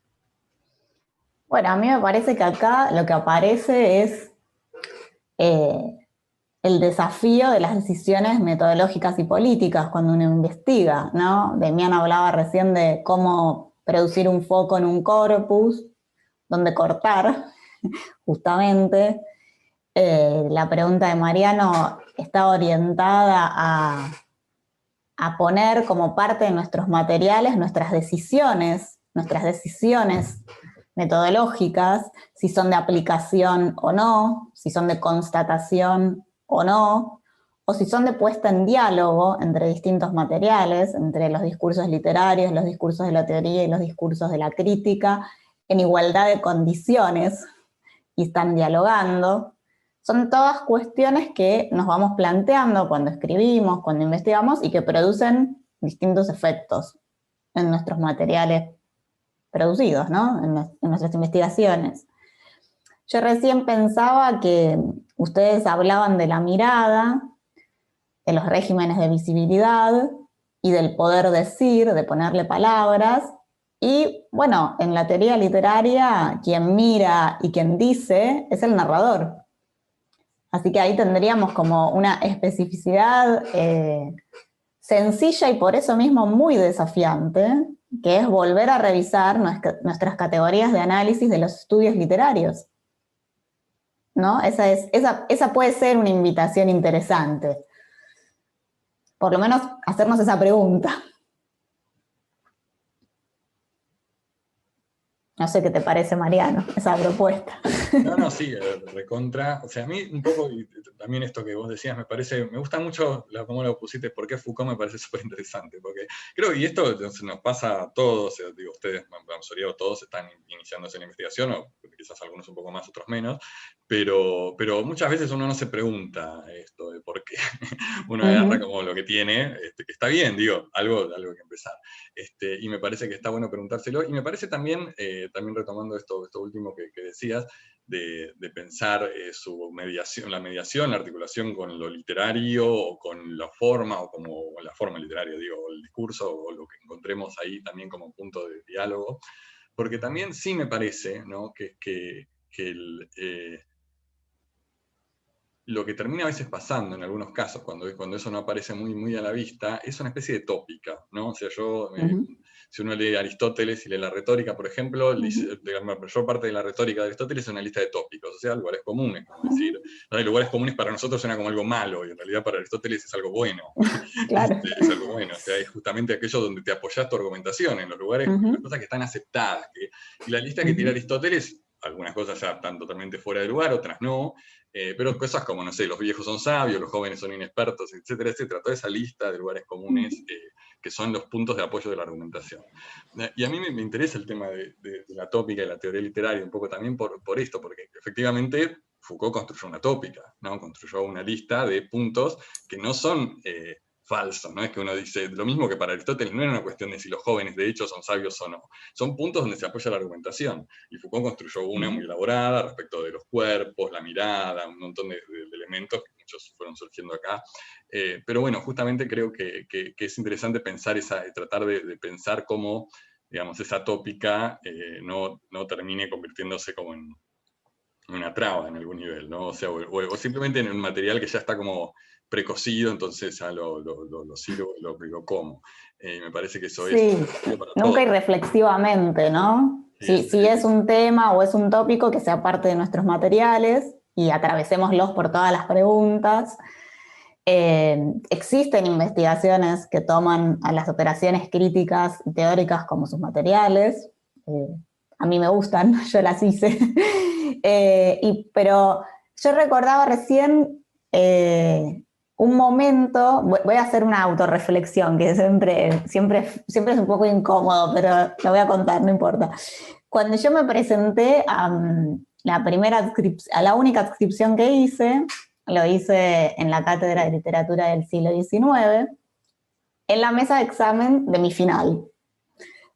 Bueno, a mí me parece que acá lo que aparece es el desafío de las decisiones metodológicas y políticas cuando uno investiga, ¿no? Demián hablaba recién de cómo producir un foco en un corpus, donde cortar, justamente. La pregunta de Mariano está orientada a poner como parte de nuestros materiales nuestras decisiones metodológicas, si son de aplicación o no, si son de constatación o no, o si son de puesta en diálogo entre distintos materiales, entre los discursos literarios, los discursos de la teoría y los discursos de la crítica, en igualdad de condiciones, y están dialogando. Son todas cuestiones que nos vamos planteando cuando escribimos, cuando investigamos, y que producen distintos efectos en nuestros materiales producidos, ¿no? En nuestras investigaciones. Yo recién pensaba que ustedes hablaban de la mirada, de los regímenes de visibilidad y del poder decir, de ponerle palabras. Y bueno, en la teoría literaria, quien mira y quien dice es el narrador. Así que ahí tendríamos como una especificidad sencilla y por eso mismo muy desafiante, que es volver a revisar nuestras categorías de análisis de los estudios literarios, ¿no? Esa puede ser una invitación interesante. Por lo menos hacernos esa pregunta. No sé qué te parece, Mariano, esa propuesta. No, sí, recontra. O sea, a mí un poco, y también esto que vos decías, me gusta mucho cómo lo pusiste, porque Foucault me parece súper interesante, porque creo, y esto nos pasa a todos, digo, ustedes, la mayoría de todos están iniciándose en la investigación, o quizás algunos un poco más, otros menos, pero muchas veces uno no se pregunta esto de por qué. Uno agarra como lo que tiene, que está bien, digo, algo que empezar. Y me parece que está bueno preguntárselo, y me parece también, también retomando esto último que decías, de pensar la mediación, la articulación con lo literario, o con la forma, o como la forma literaria, digo, el discurso, o lo que encontremos ahí también como punto de diálogo, porque también sí me parece, ¿no?, que lo que termina a veces pasando en algunos casos, cuando eso no aparece muy a la vista, es una especie de tópica, ¿no? O sea, si uno lee Aristóteles y lee la retórica, por ejemplo, la mayor parte de la retórica de Aristóteles es una lista de tópicos, o sea, lugares comunes, como decir, ¿no? Y lugares comunes para nosotros suena como algo malo, y en realidad para Aristóteles es algo bueno. Claro. Es algo bueno, o sea, es justamente aquello donde te apoyás tu argumentación, en los lugares, las cosas que están aceptadas. Y la lista que tira Aristóteles, algunas cosas ya están totalmente fuera de lugar, otras no, pero cosas como, no sé, los viejos son sabios, los jóvenes son inexpertos, etcétera, etcétera, toda esa lista de lugares comunes que son los puntos de apoyo de la argumentación. Y a mí me interesa el tema de la tópica y la teoría literaria un poco también por esto, porque efectivamente Foucault construyó una tópica, ¿no? Construyó una lista de puntos que no son falso, ¿no? Es que uno dice, lo mismo que para Aristóteles no era una cuestión de si los jóvenes de hecho son sabios o no, son puntos donde se apoya la argumentación, y Foucault construyó una muy elaborada respecto de los cuerpos, la mirada, un montón de elementos que muchos fueron surgiendo acá, pero bueno, justamente creo que es interesante pensar tratar de pensar cómo, digamos, esa tópica no termine convirtiéndose como una traba en algún nivel, ¿no? O sea, o simplemente en un material que ya está como precocido, entonces ya lo sirvo, lo como. Me parece que eso Sí, es para nunca y todo. reflexivamente, ¿no? Si es un tema o es un tópico que sea parte de nuestros materiales y atravesémoslos por todas las preguntas. Existen investigaciones que toman a las operaciones críticas y teóricas como sus materiales. A mí me gustan, yo las hice. Pero yo recordaba recién un momento, voy a hacer una autorreflexión, que siempre es un poco incómodo, pero lo voy a contar, no importa. Cuando yo me presenté a la única adscripción que hice, lo hice en la Cátedra de Literatura del siglo XIX, en la mesa de examen de mi final.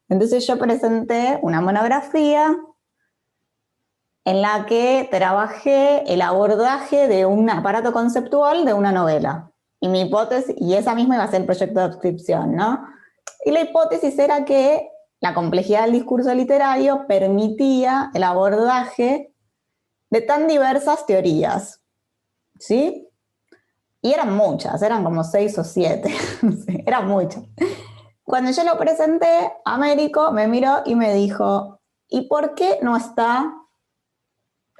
Entonces yo presenté una monografía en la que trabajé el abordaje de un aparato conceptual de una novela. Y mi hipótesis, y esa misma iba a ser el proyecto de adscripción, ¿no? Y la hipótesis era que la complejidad del discurso literario permitía el abordaje de tan diversas teorías, ¿sí? Y eran muchas, eran como 6 o 7, eran muchas. Cuando yo lo presenté, Américo me miró y me dijo, ¿y por qué no está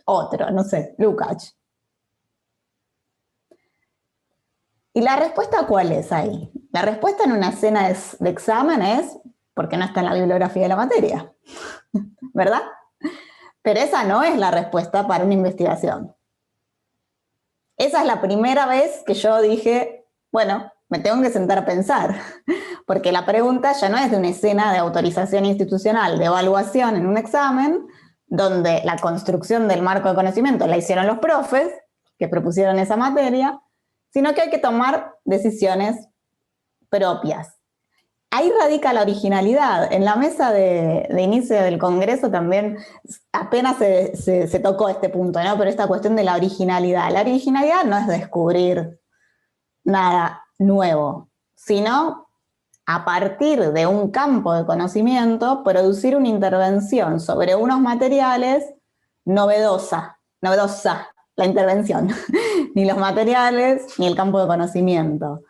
otro? No sé, Lukács. ¿Y la respuesta cuál es ahí? La respuesta en una escena de examen es porque no está en la bibliografía de la materia, ¿verdad? Pero esa no es la respuesta para una investigación. Esa es la primera vez que yo dije, bueno, me tengo que sentar a pensar, porque la pregunta ya no es de una escena de autorización institucional, de evaluación en un examen, donde la construcción del marco de conocimiento la hicieron los profes, que propusieron esa materia, sino que hay que tomar decisiones propias. Ahí radica la originalidad. En la mesa de inicio del Congreso también apenas se tocó este punto, ¿no? Pero esta cuestión de la originalidad. La originalidad no es descubrir nada nuevo, sino a partir de un campo de conocimiento, producir una intervención sobre unos materiales novedosa la intervención, ni los materiales, ni el campo de conocimiento.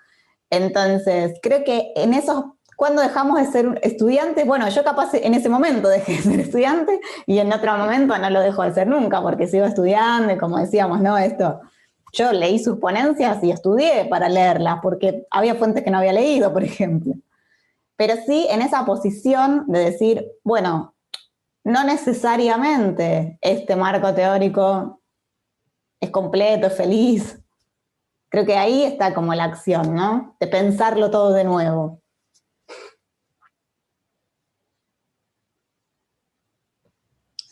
Entonces, creo que en esos, cuando dejamos de ser estudiantes, bueno, yo capaz en ese momento dejé de ser estudiante y en otro momento no lo dejo de ser nunca, porque sigo estudiando y como decíamos, ¿no? Yo leí sus ponencias y estudié para leerlas, porque había fuentes que no había leído, por ejemplo. Pero sí en esa posición de decir, bueno, no necesariamente este marco teórico es completo, es feliz. Creo que ahí está como la acción, ¿no? De pensarlo todo de nuevo.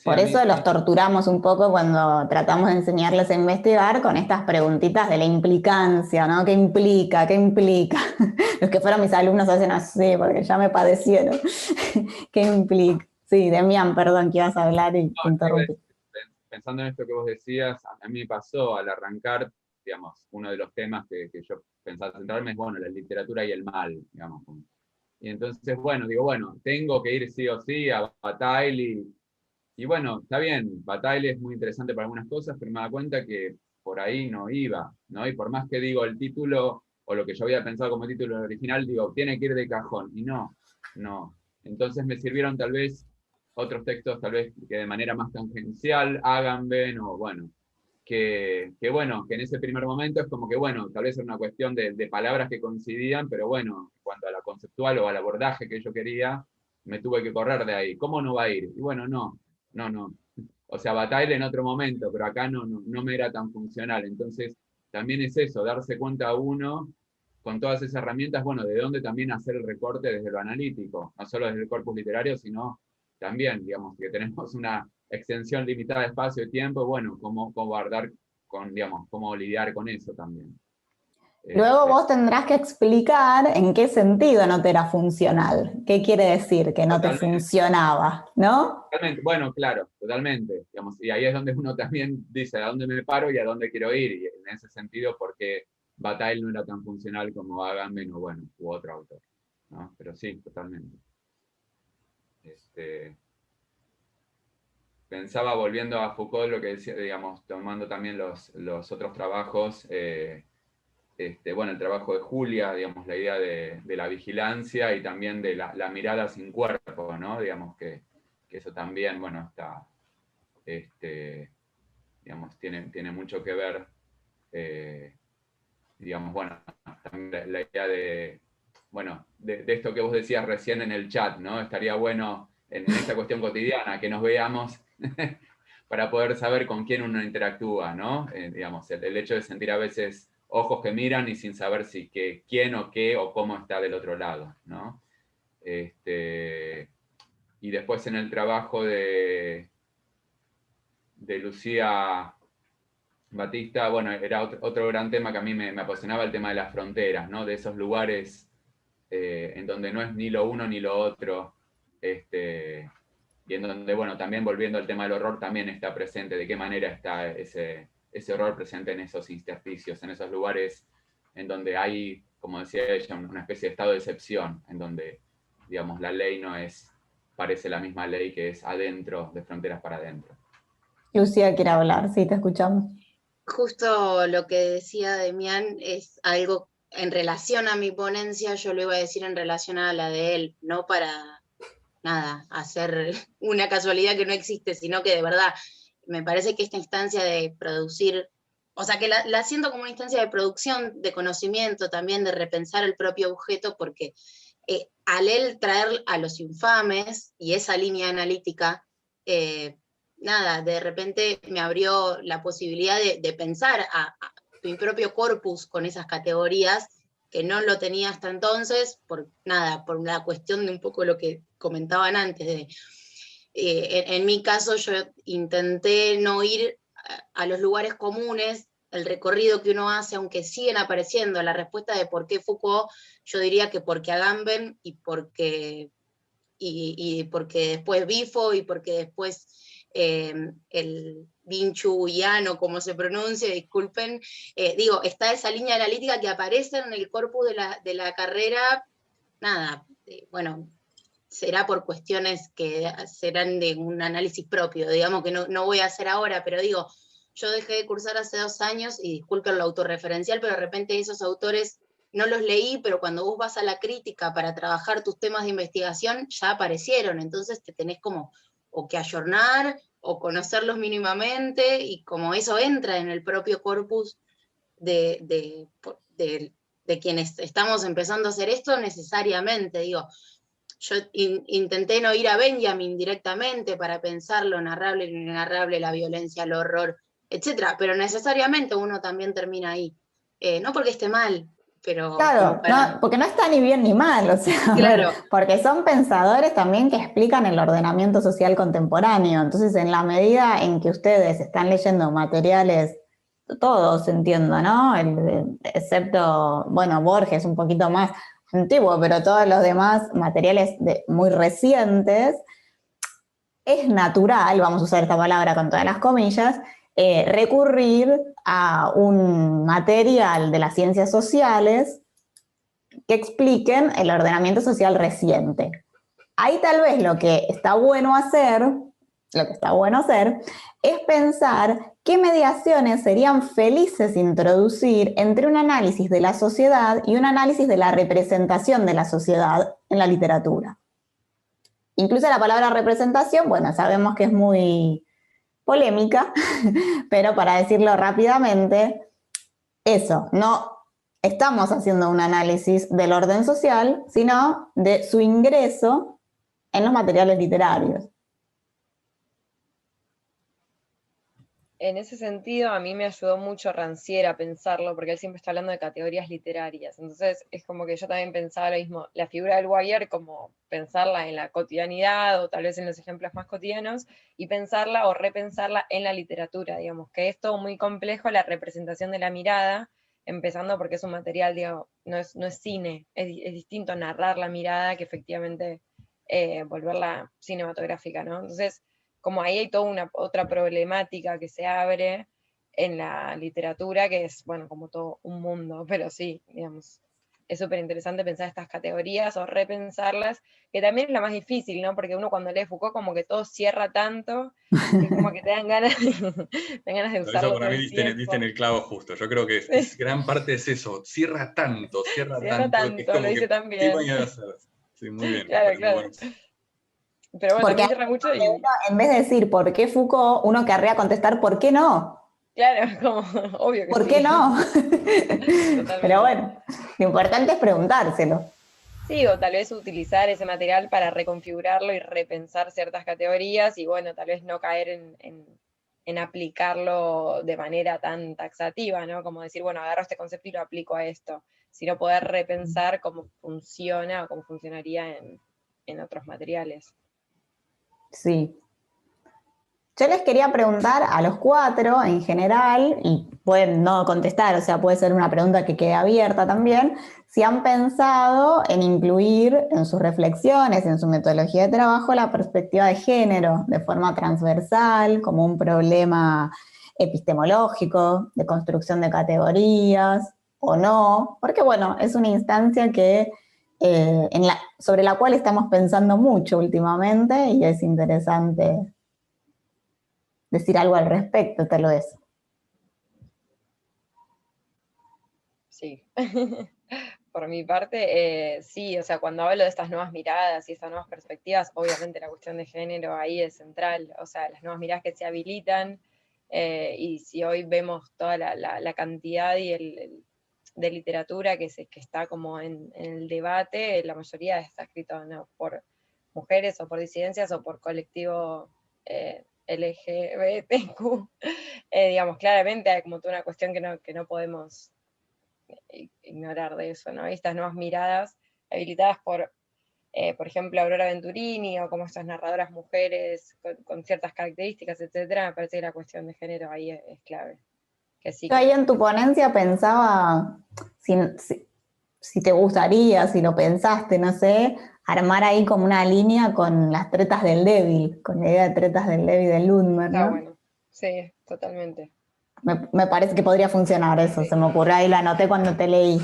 Por eso los torturamos un poco cuando tratamos de enseñarles a investigar con estas preguntitas de la implicancia, ¿no? ¿Qué implica? ¿Qué implica? Los que fueron mis alumnos hacen así, porque ya me padecieron. ¿Qué implica? Sí, Demián, perdón, que ibas a hablar y te interrumpí. Pensando en esto que vos decías, a mí me pasó al arrancar, digamos, uno de los temas que yo pensaba centrarme es, bueno, la literatura y el mal, digamos. Y entonces, bueno, digo, bueno, tengo que ir sí o sí a Bataille y bueno, está bien, Bataille es muy interesante para algunas cosas, pero me da cuenta que por ahí no iba, ¿no? Y por más que digo el título, o lo que yo había pensado como título original, digo, tiene que ir de cajón, y no. Entonces me sirvieron tal vez otros textos, tal vez que de manera más tangencial, Agamben, o bueno, bueno, que en ese primer momento es como que, bueno, tal vez era una cuestión de palabras que coincidían, pero bueno, en cuanto a la conceptual o al abordaje que yo quería, me tuve que correr de ahí. ¿Cómo no va a ir? Y bueno, no. O sea, Bataille en otro momento, pero acá no me era tan funcional. Entonces, también es eso, darse cuenta uno con todas esas herramientas, bueno, de dónde también hacer el recorte desde lo analítico, no solo desde el corpus literario, sino también, digamos, que tenemos una extensión limitada de espacio y tiempo, bueno, cómo guardar con, digamos, cómo lidiar con eso también. Luego vos tendrás que explicar en qué sentido no te era funcional. ¿Qué quiere decir que no te funcionaba? ¿No? Totalmente, bueno, claro, totalmente. Digamos, y ahí es donde uno también dice a dónde me paro y a dónde quiero ir. Y en ese sentido, porque Bataille no era tan funcional como Agamben o bueno, u otro autor, ¿no? Pero sí, totalmente. pensaba, volviendo a Foucault, lo que decía, digamos, tomando también los otros trabajos, bueno, el trabajo de Julia, digamos, la idea de la vigilancia y también de la mirada sin cuerpo, ¿no? Digamos que eso también, bueno, está, digamos, tiene mucho que ver, digamos, bueno, también la idea de, bueno, de esto que vos decías recién en el chat, ¿no? Estaría bueno en esta cuestión cotidiana que nos veamos para poder saber con quién uno interactúa, ¿no? Digamos, el hecho de sentir a veces ojos que miran y sin saber si quién o qué o cómo está del otro lado, ¿no? Y después en el trabajo de Lucía Batista, bueno, era otro gran tema que a mí me apasionaba, el tema de las fronteras, ¿no? De esos lugares en donde no es ni lo uno ni lo otro, y en donde, bueno, también volviendo al tema del horror, también está presente, de qué manera está ese horror presente en esos intersticios, en esos lugares en donde hay, como decía ella, una especie de estado de excepción, en donde, digamos, la ley no es, parece la misma ley que es adentro, de fronteras para adentro. Lucía quiere hablar, sí, te escuchamos. Justo lo que decía Demián es algo en relación a mi ponencia, yo lo iba a decir en relación a la de él, no para nada, hacer una casualidad que no existe, sino que de verdad me parece que esta instancia de producir, o sea, que la siento como una instancia de producción, de conocimiento, también de repensar el propio objeto, porque al él traer a los infames y esa línea analítica, nada, de repente me abrió la posibilidad de pensar a mi propio corpus con esas categorías, que no lo tenía hasta entonces, por nada, por la cuestión de un poco lo que comentaban antes, de, en mi caso yo intenté no ir a los lugares comunes, el recorrido que uno hace, aunque siguen apareciendo, la respuesta de por qué Foucault, yo diría que porque Agamben y porque después Bifo y porque después el Vinchu-Yano, como se pronuncia, disculpen, digo, está esa línea analítica que aparece en el corpus de la carrera, nada, bueno, será por cuestiones que serán de un análisis propio, digamos que no voy a hacer ahora, pero digo, yo dejé de cursar hace 2 años, y disculpen lo autorreferencial, pero de repente esos autores no los leí, pero cuando vos vas a la crítica para trabajar tus temas de investigación, ya aparecieron, entonces te tenés como o que ayornar, o conocerlos mínimamente, y como eso entra en el propio corpus de quienes estamos empezando a hacer esto, necesariamente, digo, yo intenté no ir a Benjamin directamente para pensar lo narrable y lo inarrable, la violencia, el horror, etc. Pero necesariamente uno también termina ahí. No porque esté mal, pero Claro, no, porque no está ni bien ni mal, o sea, claro. porque son pensadores también que explican el ordenamiento social contemporáneo. Entonces, en la medida en que ustedes están leyendo materiales, todos entiendo, ¿no? Excepto, bueno, Borges un poquito más antiguo, pero todos los demás materiales muy recientes, es natural, vamos a usar esta palabra con todas las comillas, recurrir a un material de las ciencias sociales que expliquen el ordenamiento social reciente. Ahí tal vez lo que está bueno hacer es pensar qué mediaciones serían felices introducir entre un análisis de la sociedad y un análisis de la representación de la sociedad en la literatura. Incluso la palabra representación, bueno, sabemos que es muy polémica, pero para decirlo rápidamente, eso, no estamos haciendo un análisis del orden social, sino de su ingreso en los materiales literarios. En ese sentido, a mí me ayudó mucho Rancière a pensarlo, porque él siempre está hablando de categorías literarias. Entonces, es como que yo también pensaba lo mismo, la figura del Guayer, como pensarla en la cotidianidad, o tal vez en los ejemplos más cotidianos, y pensarla o repensarla en la literatura, digamos, que es todo muy complejo la representación de la mirada, empezando porque es un material, digamos, no es cine, es distinto narrar la mirada que efectivamente volverla cinematográfica, ¿no? Entonces, como ahí hay toda una otra problemática que se abre en la literatura, que es, bueno, como todo un mundo, pero sí, digamos, es súper interesante pensar estas categorías o repensarlas, que también es lo más difícil, ¿no? Porque uno cuando lee Foucault como que todo cierra tanto, que como que te dan ganas, te dan ganas de Eso usarlo para todo mí el diste tiempo. en el clavo justo. Yo creo que gran parte es eso, cierra tanto, que es Tanto, lo como dice que, tan ¿qué bien. voy a hacer? Sí, muy bien, me Claro, parece muy claro. bueno. Pero bueno, Porque también cierra mucho y... uno, en vez de decir ¿por qué Foucault?, uno querría contestar ¿por qué no? Claro, como, obvio que ¿Por sí. qué no? Totalmente. Pero bueno, lo importante es preguntárselo. Sí, o tal vez utilizar ese material para reconfigurarlo y repensar ciertas categorías y bueno, tal vez no caer en aplicarlo de manera tan taxativa, ¿no? Como decir, bueno, agarro este concepto y lo aplico a esto, sino poder repensar cómo funciona o cómo funcionaría en otros materiales. Sí. Yo les quería preguntar a los cuatro en general, y pueden no contestar, o sea, puede ser una pregunta que quede abierta también, si han pensado en incluir en sus reflexiones, en su metodología de trabajo, la perspectiva de género de forma transversal, como un problema epistemológico, de construcción de categorías, o no, porque bueno, es una instancia que sobre la cual estamos pensando mucho últimamente y es interesante decir algo al respecto, tal vez. Sí. Por mi parte, sí, o sea, cuando hablo de estas nuevas miradas y estas nuevas perspectivas, obviamente la cuestión de género ahí es central, o sea, las nuevas miradas que se habilitan, y si hoy vemos toda la cantidad y de literatura que está como en el debate, la mayoría está escrito, ¿no?, por mujeres o por disidencias o por colectivo LGBTQ, digamos, claramente hay como toda una cuestión que no podemos ignorar de eso, ¿no? Y estas nuevas miradas habilitadas por ejemplo, Aurora Venturini, o como estas narradoras mujeres con ciertas características, etcétera, me parece que la cuestión de género ahí es clave. Que sí, Yo ahí en tu ponencia pensaba si te gustaría, si lo pensaste, no sé, armar ahí como una línea con las tretas del débil, con la idea de tretas del débil de Ludmer, está ¿no? bueno. Sí, totalmente. Me parece que podría funcionar eso, se me ocurrió ahí, lo anoté cuando te leí.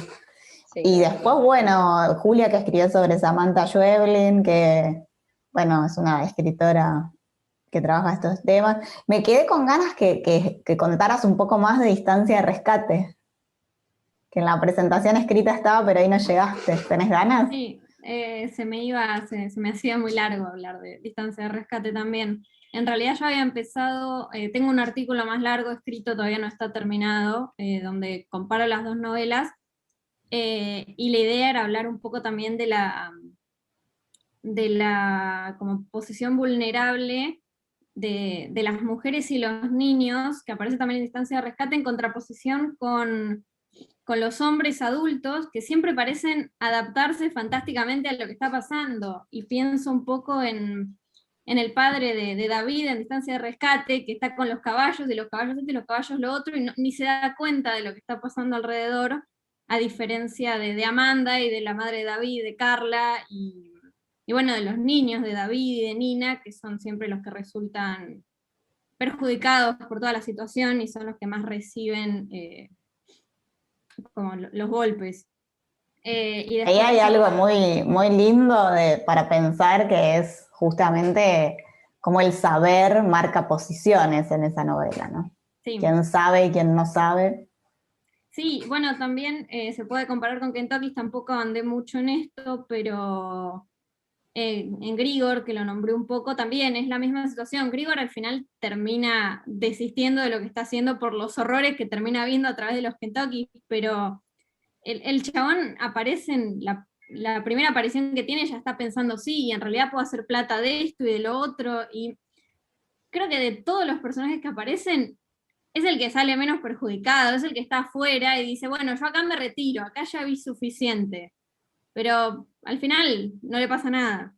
Sí, Y creo que después, sí. bueno, Julia que escribió sobre Samantha Schweblin, que, bueno, es una escritora que trabaja estos temas. Me quedé con ganas que contaras un poco más de Distancia de Rescate, que en la presentación escrita estaba, pero ahí no llegaste. ¿Tenés ganas? Sí, se me hacía muy largo hablar de Distancia de Rescate también. En realidad yo había empezado, tengo un artículo más largo escrito, todavía no está terminado, donde comparo las dos novelas, y la idea era hablar un poco también de la como posición vulnerable de las mujeres y los niños, que aparece también en Distancia de Rescate, en contraposición con los hombres adultos que siempre parecen adaptarse fantásticamente a lo que está pasando. Y pienso un poco en el padre de David en Distancia de Rescate, que está con los caballos, y los caballos esto y los caballos lo otro, y ni se da cuenta de lo que está pasando alrededor, a diferencia de Amanda y de la madre de David, de Carla, y bueno, de los niños de David y de Nina, que son siempre los que resultan perjudicados por toda la situación y son los que más reciben como los golpes. Y Ahí después hay quizás, algo muy, muy lindo para pensar, que es justamente cómo el saber marca posiciones en esa novela, ¿no? sí. Quién sabe y quién no sabe. Sí, bueno, también se puede comparar con Kentucky, tampoco andé mucho en esto, pero en Grigor, que lo nombré un poco, también es la misma situación. Grigor al final termina desistiendo de lo que está haciendo por los horrores que termina viendo a través de los Kentucky, pero el chabón aparece en la primera aparición que tiene, ya está pensando, sí, y en realidad puedo hacer plata de esto y de lo otro, y creo que de todos los personajes que aparecen, es el que sale menos perjudicado, es el que está afuera y dice, bueno, yo acá me retiro, acá ya vi suficiente, pero al final no le pasa nada.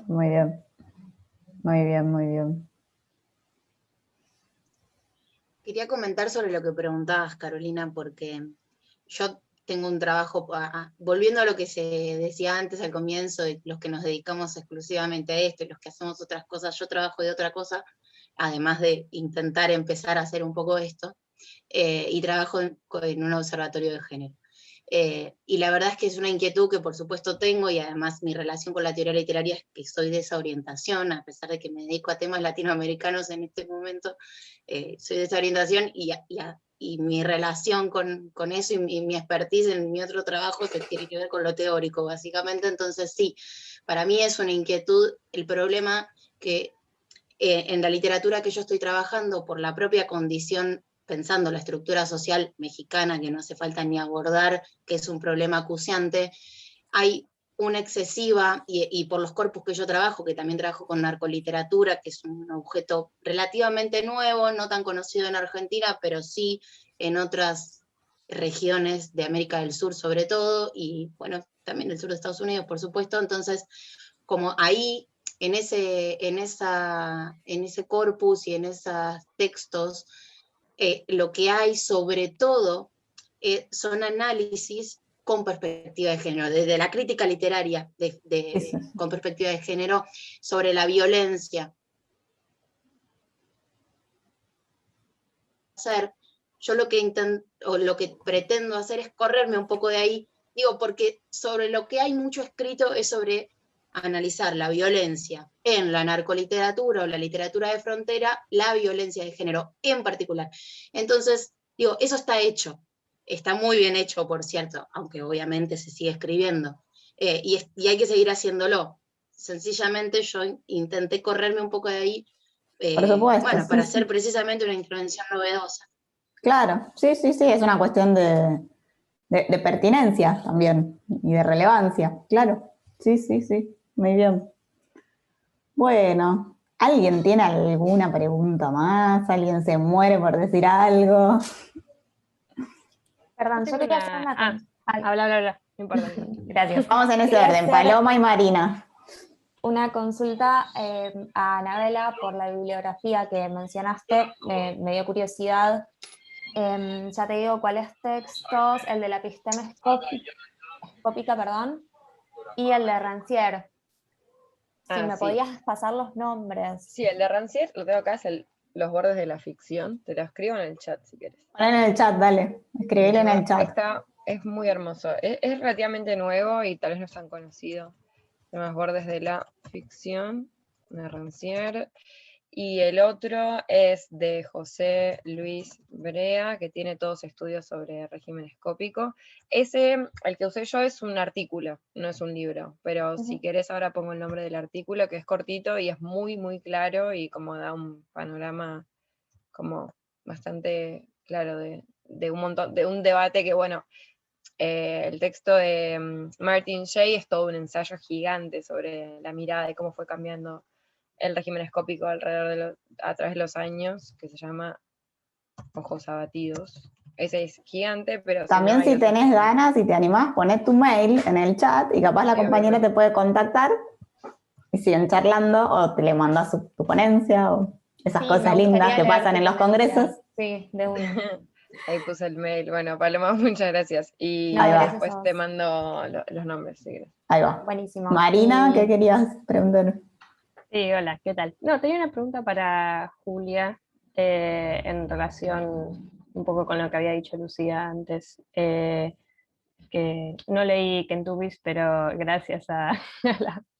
Muy bien, muy bien, muy bien. Quería comentar sobre lo que preguntabas, Carolina, porque yo tengo un trabajo, volviendo a lo que se decía antes al comienzo, de los que nos dedicamos exclusivamente a esto y los que hacemos otras cosas, yo trabajo de otra cosa, además de intentar empezar a hacer un poco esto, y trabajo en un observatorio de género. Y la verdad es que es una inquietud que por supuesto tengo, y además mi relación con la teoría literaria es que soy de esa orientación, a pesar de que me dedico a temas latinoamericanos en este momento, soy de esa orientación, y mi relación con eso y mi expertise en mi otro trabajo que tiene que ver con lo teórico, básicamente. Entonces sí, para mí es una inquietud el problema que en la literatura que yo estoy trabajando, por la propia condición, pensando la estructura social mexicana, que no hace falta ni abordar, que es un problema acuciante, hay una excesiva, y por los corpus que yo trabajo, que también trabajo con narcoliteratura, que es un objeto relativamente nuevo, no tan conocido en Argentina, pero sí en otras regiones de América del Sur sobre todo, y bueno, también el sur de Estados Unidos, por supuesto. Entonces, como ahí, en ese corpus y en esos textos, lo que hay sobre todo son análisis con perspectiva de género, desde la crítica literaria con perspectiva de género sobre la violencia. Yo lo que pretendo hacer es correrme un poco de ahí, digo, porque sobre lo que hay mucho escrito es sobre analizar la violencia en la narcoliteratura o la literatura de frontera, la violencia de género en particular. Entonces, digo, eso está hecho, está muy bien hecho, por cierto, aunque obviamente se sigue escribiendo, y hay que seguir haciéndolo. Sencillamente yo intenté correrme un poco de ahí, Por supuesto, bueno, sí, para sí. hacer precisamente una intervención novedosa. Claro, sí, sí, sí, es una cuestión de pertinencia también y de relevancia, claro. Sí, sí, sí, muy bien. Bueno, ¿alguien tiene alguna pregunta más? ¿Alguien se muere por decir algo? Perdón, yo quería hacer una... habla, no importa. Gracias. Vamos en ese Quería orden, hacer Paloma y Marina. una consulta a Anabela por la bibliografía que mencionaste, me dio curiosidad. Ya te digo cuáles textos, el de la episteme escópica, perdón, y el de Rancière. Si me podías pasar los nombres. Sí, el de Rancière, lo tengo acá, es Los bordes de la ficción. Te lo escribo en el chat si quieres. Ponen en el chat, dale. Escribile en el chat. Es muy hermoso. Es relativamente nuevo y tal vez no es tan conocido. Los bordes de la ficción, de Rancière. Y el otro es de José Luis Brea, que tiene todos estudios sobre régimen escópico. Ese, el que usé yo, es un artículo, no es un libro, pero si querés ahora pongo el nombre del artículo, que es cortito y es muy, muy claro, y como da un panorama como bastante claro de un montón, de un debate que, bueno, el texto de Martin Shea es todo un ensayo gigante sobre la mirada de cómo fue cambiando el régimen escópico alrededor a través de los años, que se llama Ojos Abatidos. Ese es gigante, pero... También si tenés ganas y te animás, poné tu mail en el chat y capaz la compañera te puede contactar y siguen charlando, o te le mandas tu ponencia, o esas cosas lindas que pasan en los congresos. Sí, de una. Ahí puse el mail. Bueno, Paloma, muchas gracias. Y después te mando los nombres, si quieres. Ahí va. Buenísimo. Marina, ¿qué querías preguntar? Sí, hola, ¿qué tal? No, tenía una pregunta para Julia en relación un poco con lo que había dicho Lucía antes, que no leí Kentubis, pero gracias a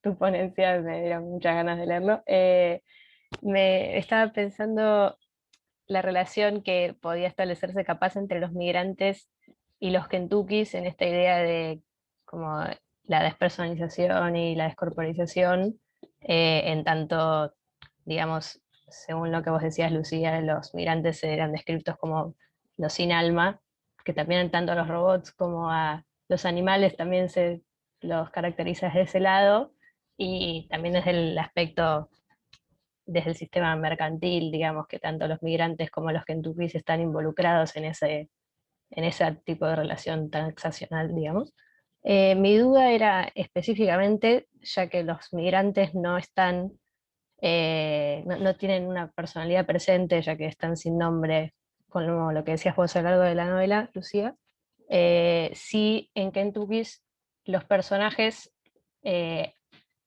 tu ponencia me dieron muchas ganas de leerlo. Me estaba pensando la relación que podía establecerse capaz entre los migrantes y los kentukis en esta idea de como la despersonalización y la descorporización, en tanto, digamos, según lo que vos decías, Lucía, los migrantes eran descritos como los sin alma, que también tanto a los robots como a los animales también se los caracteriza desde ese lado, y también desde el aspecto, desde el sistema mercantil, digamos, que tanto los migrantes como los kentukis están involucrados en ese tipo de relación transaccional, digamos. Mi duda era específicamente, ya que los migrantes no están, no tienen una personalidad presente, ya que están sin nombre, con lo que decías vos a lo largo de la novela, Lucía, si en Kentuckys los personajes,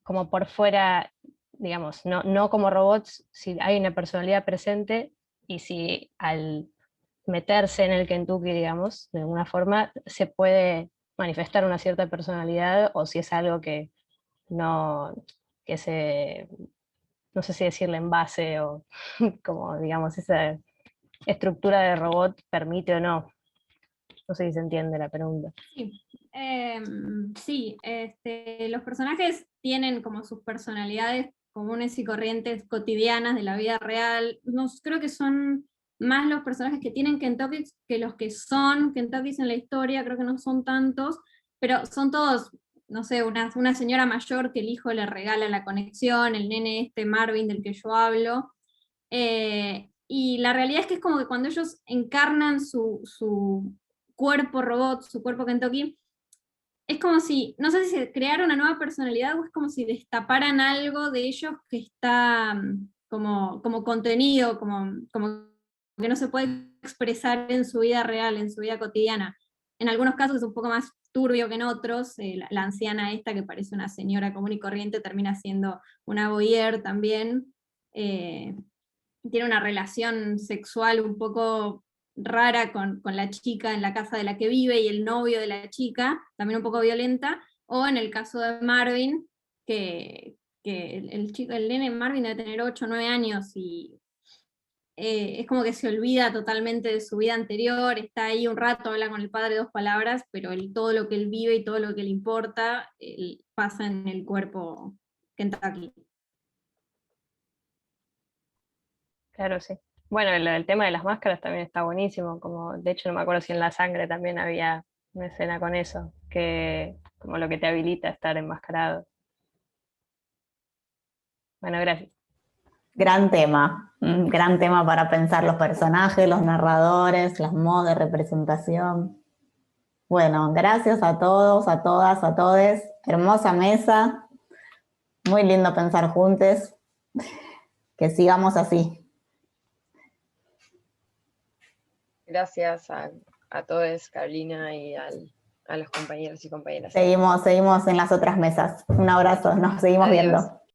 como por fuera, digamos, no como robots, si hay una personalidad presente, y si al meterse en el Kentucky, digamos, de alguna forma, se puede manifestar una cierta personalidad, o si es algo que no, que se, no sé si decirle envase, o como, digamos, esa estructura de robot permite o no. No sé si se entiende la pregunta. Sí, sí, los personajes tienen como sus personalidades comunes y corrientes cotidianas de la vida real. Creo que son más los personajes que tienen Kentucky que los que son Kentucky en la historia, creo que no son tantos, pero son todos, no sé, una señora mayor que el hijo le regala la conexión, el nene Marvin del que yo hablo. Y la realidad es que es como que cuando ellos encarnan su cuerpo robot, su cuerpo Kentucky, es como si, no sé si se creara una nueva personalidad o es como si destaparan algo de ellos que está como contenido, como que no se puede expresar en su vida real, en su vida cotidiana. En algunos casos es un poco más turbio que en otros. La anciana esta, que parece una señora común y corriente, termina siendo una voyeur también. Tiene una relación sexual un poco rara con la chica en la casa de la que vive y el novio de la chica, también un poco violenta, o en el caso de Marvin, que el nene Marvin debe tener 8 o 9 años y es como que se olvida totalmente de su vida anterior, está ahí un rato, habla con el padre 2 palabras, pero todo lo que él vive y todo lo que le importa pasa en el cuerpo Kentucky. Claro, sí. Bueno, el tema de las máscaras también está buenísimo, como de hecho no me acuerdo si en La Sangre también había una escena con eso, que como lo que te habilita a estar enmascarado. Bueno, gracias. Gran tema, un gran tema para pensar los personajes, los narradores, los modos de representación. Bueno, gracias a todos, a todas, a todes. Hermosa mesa, muy lindo pensar juntos. Que sigamos así. Gracias a todos, Carolina, y a los compañeros y compañeras. Seguimos en las otras mesas. Un abrazo, nos seguimos Adiós. viendo.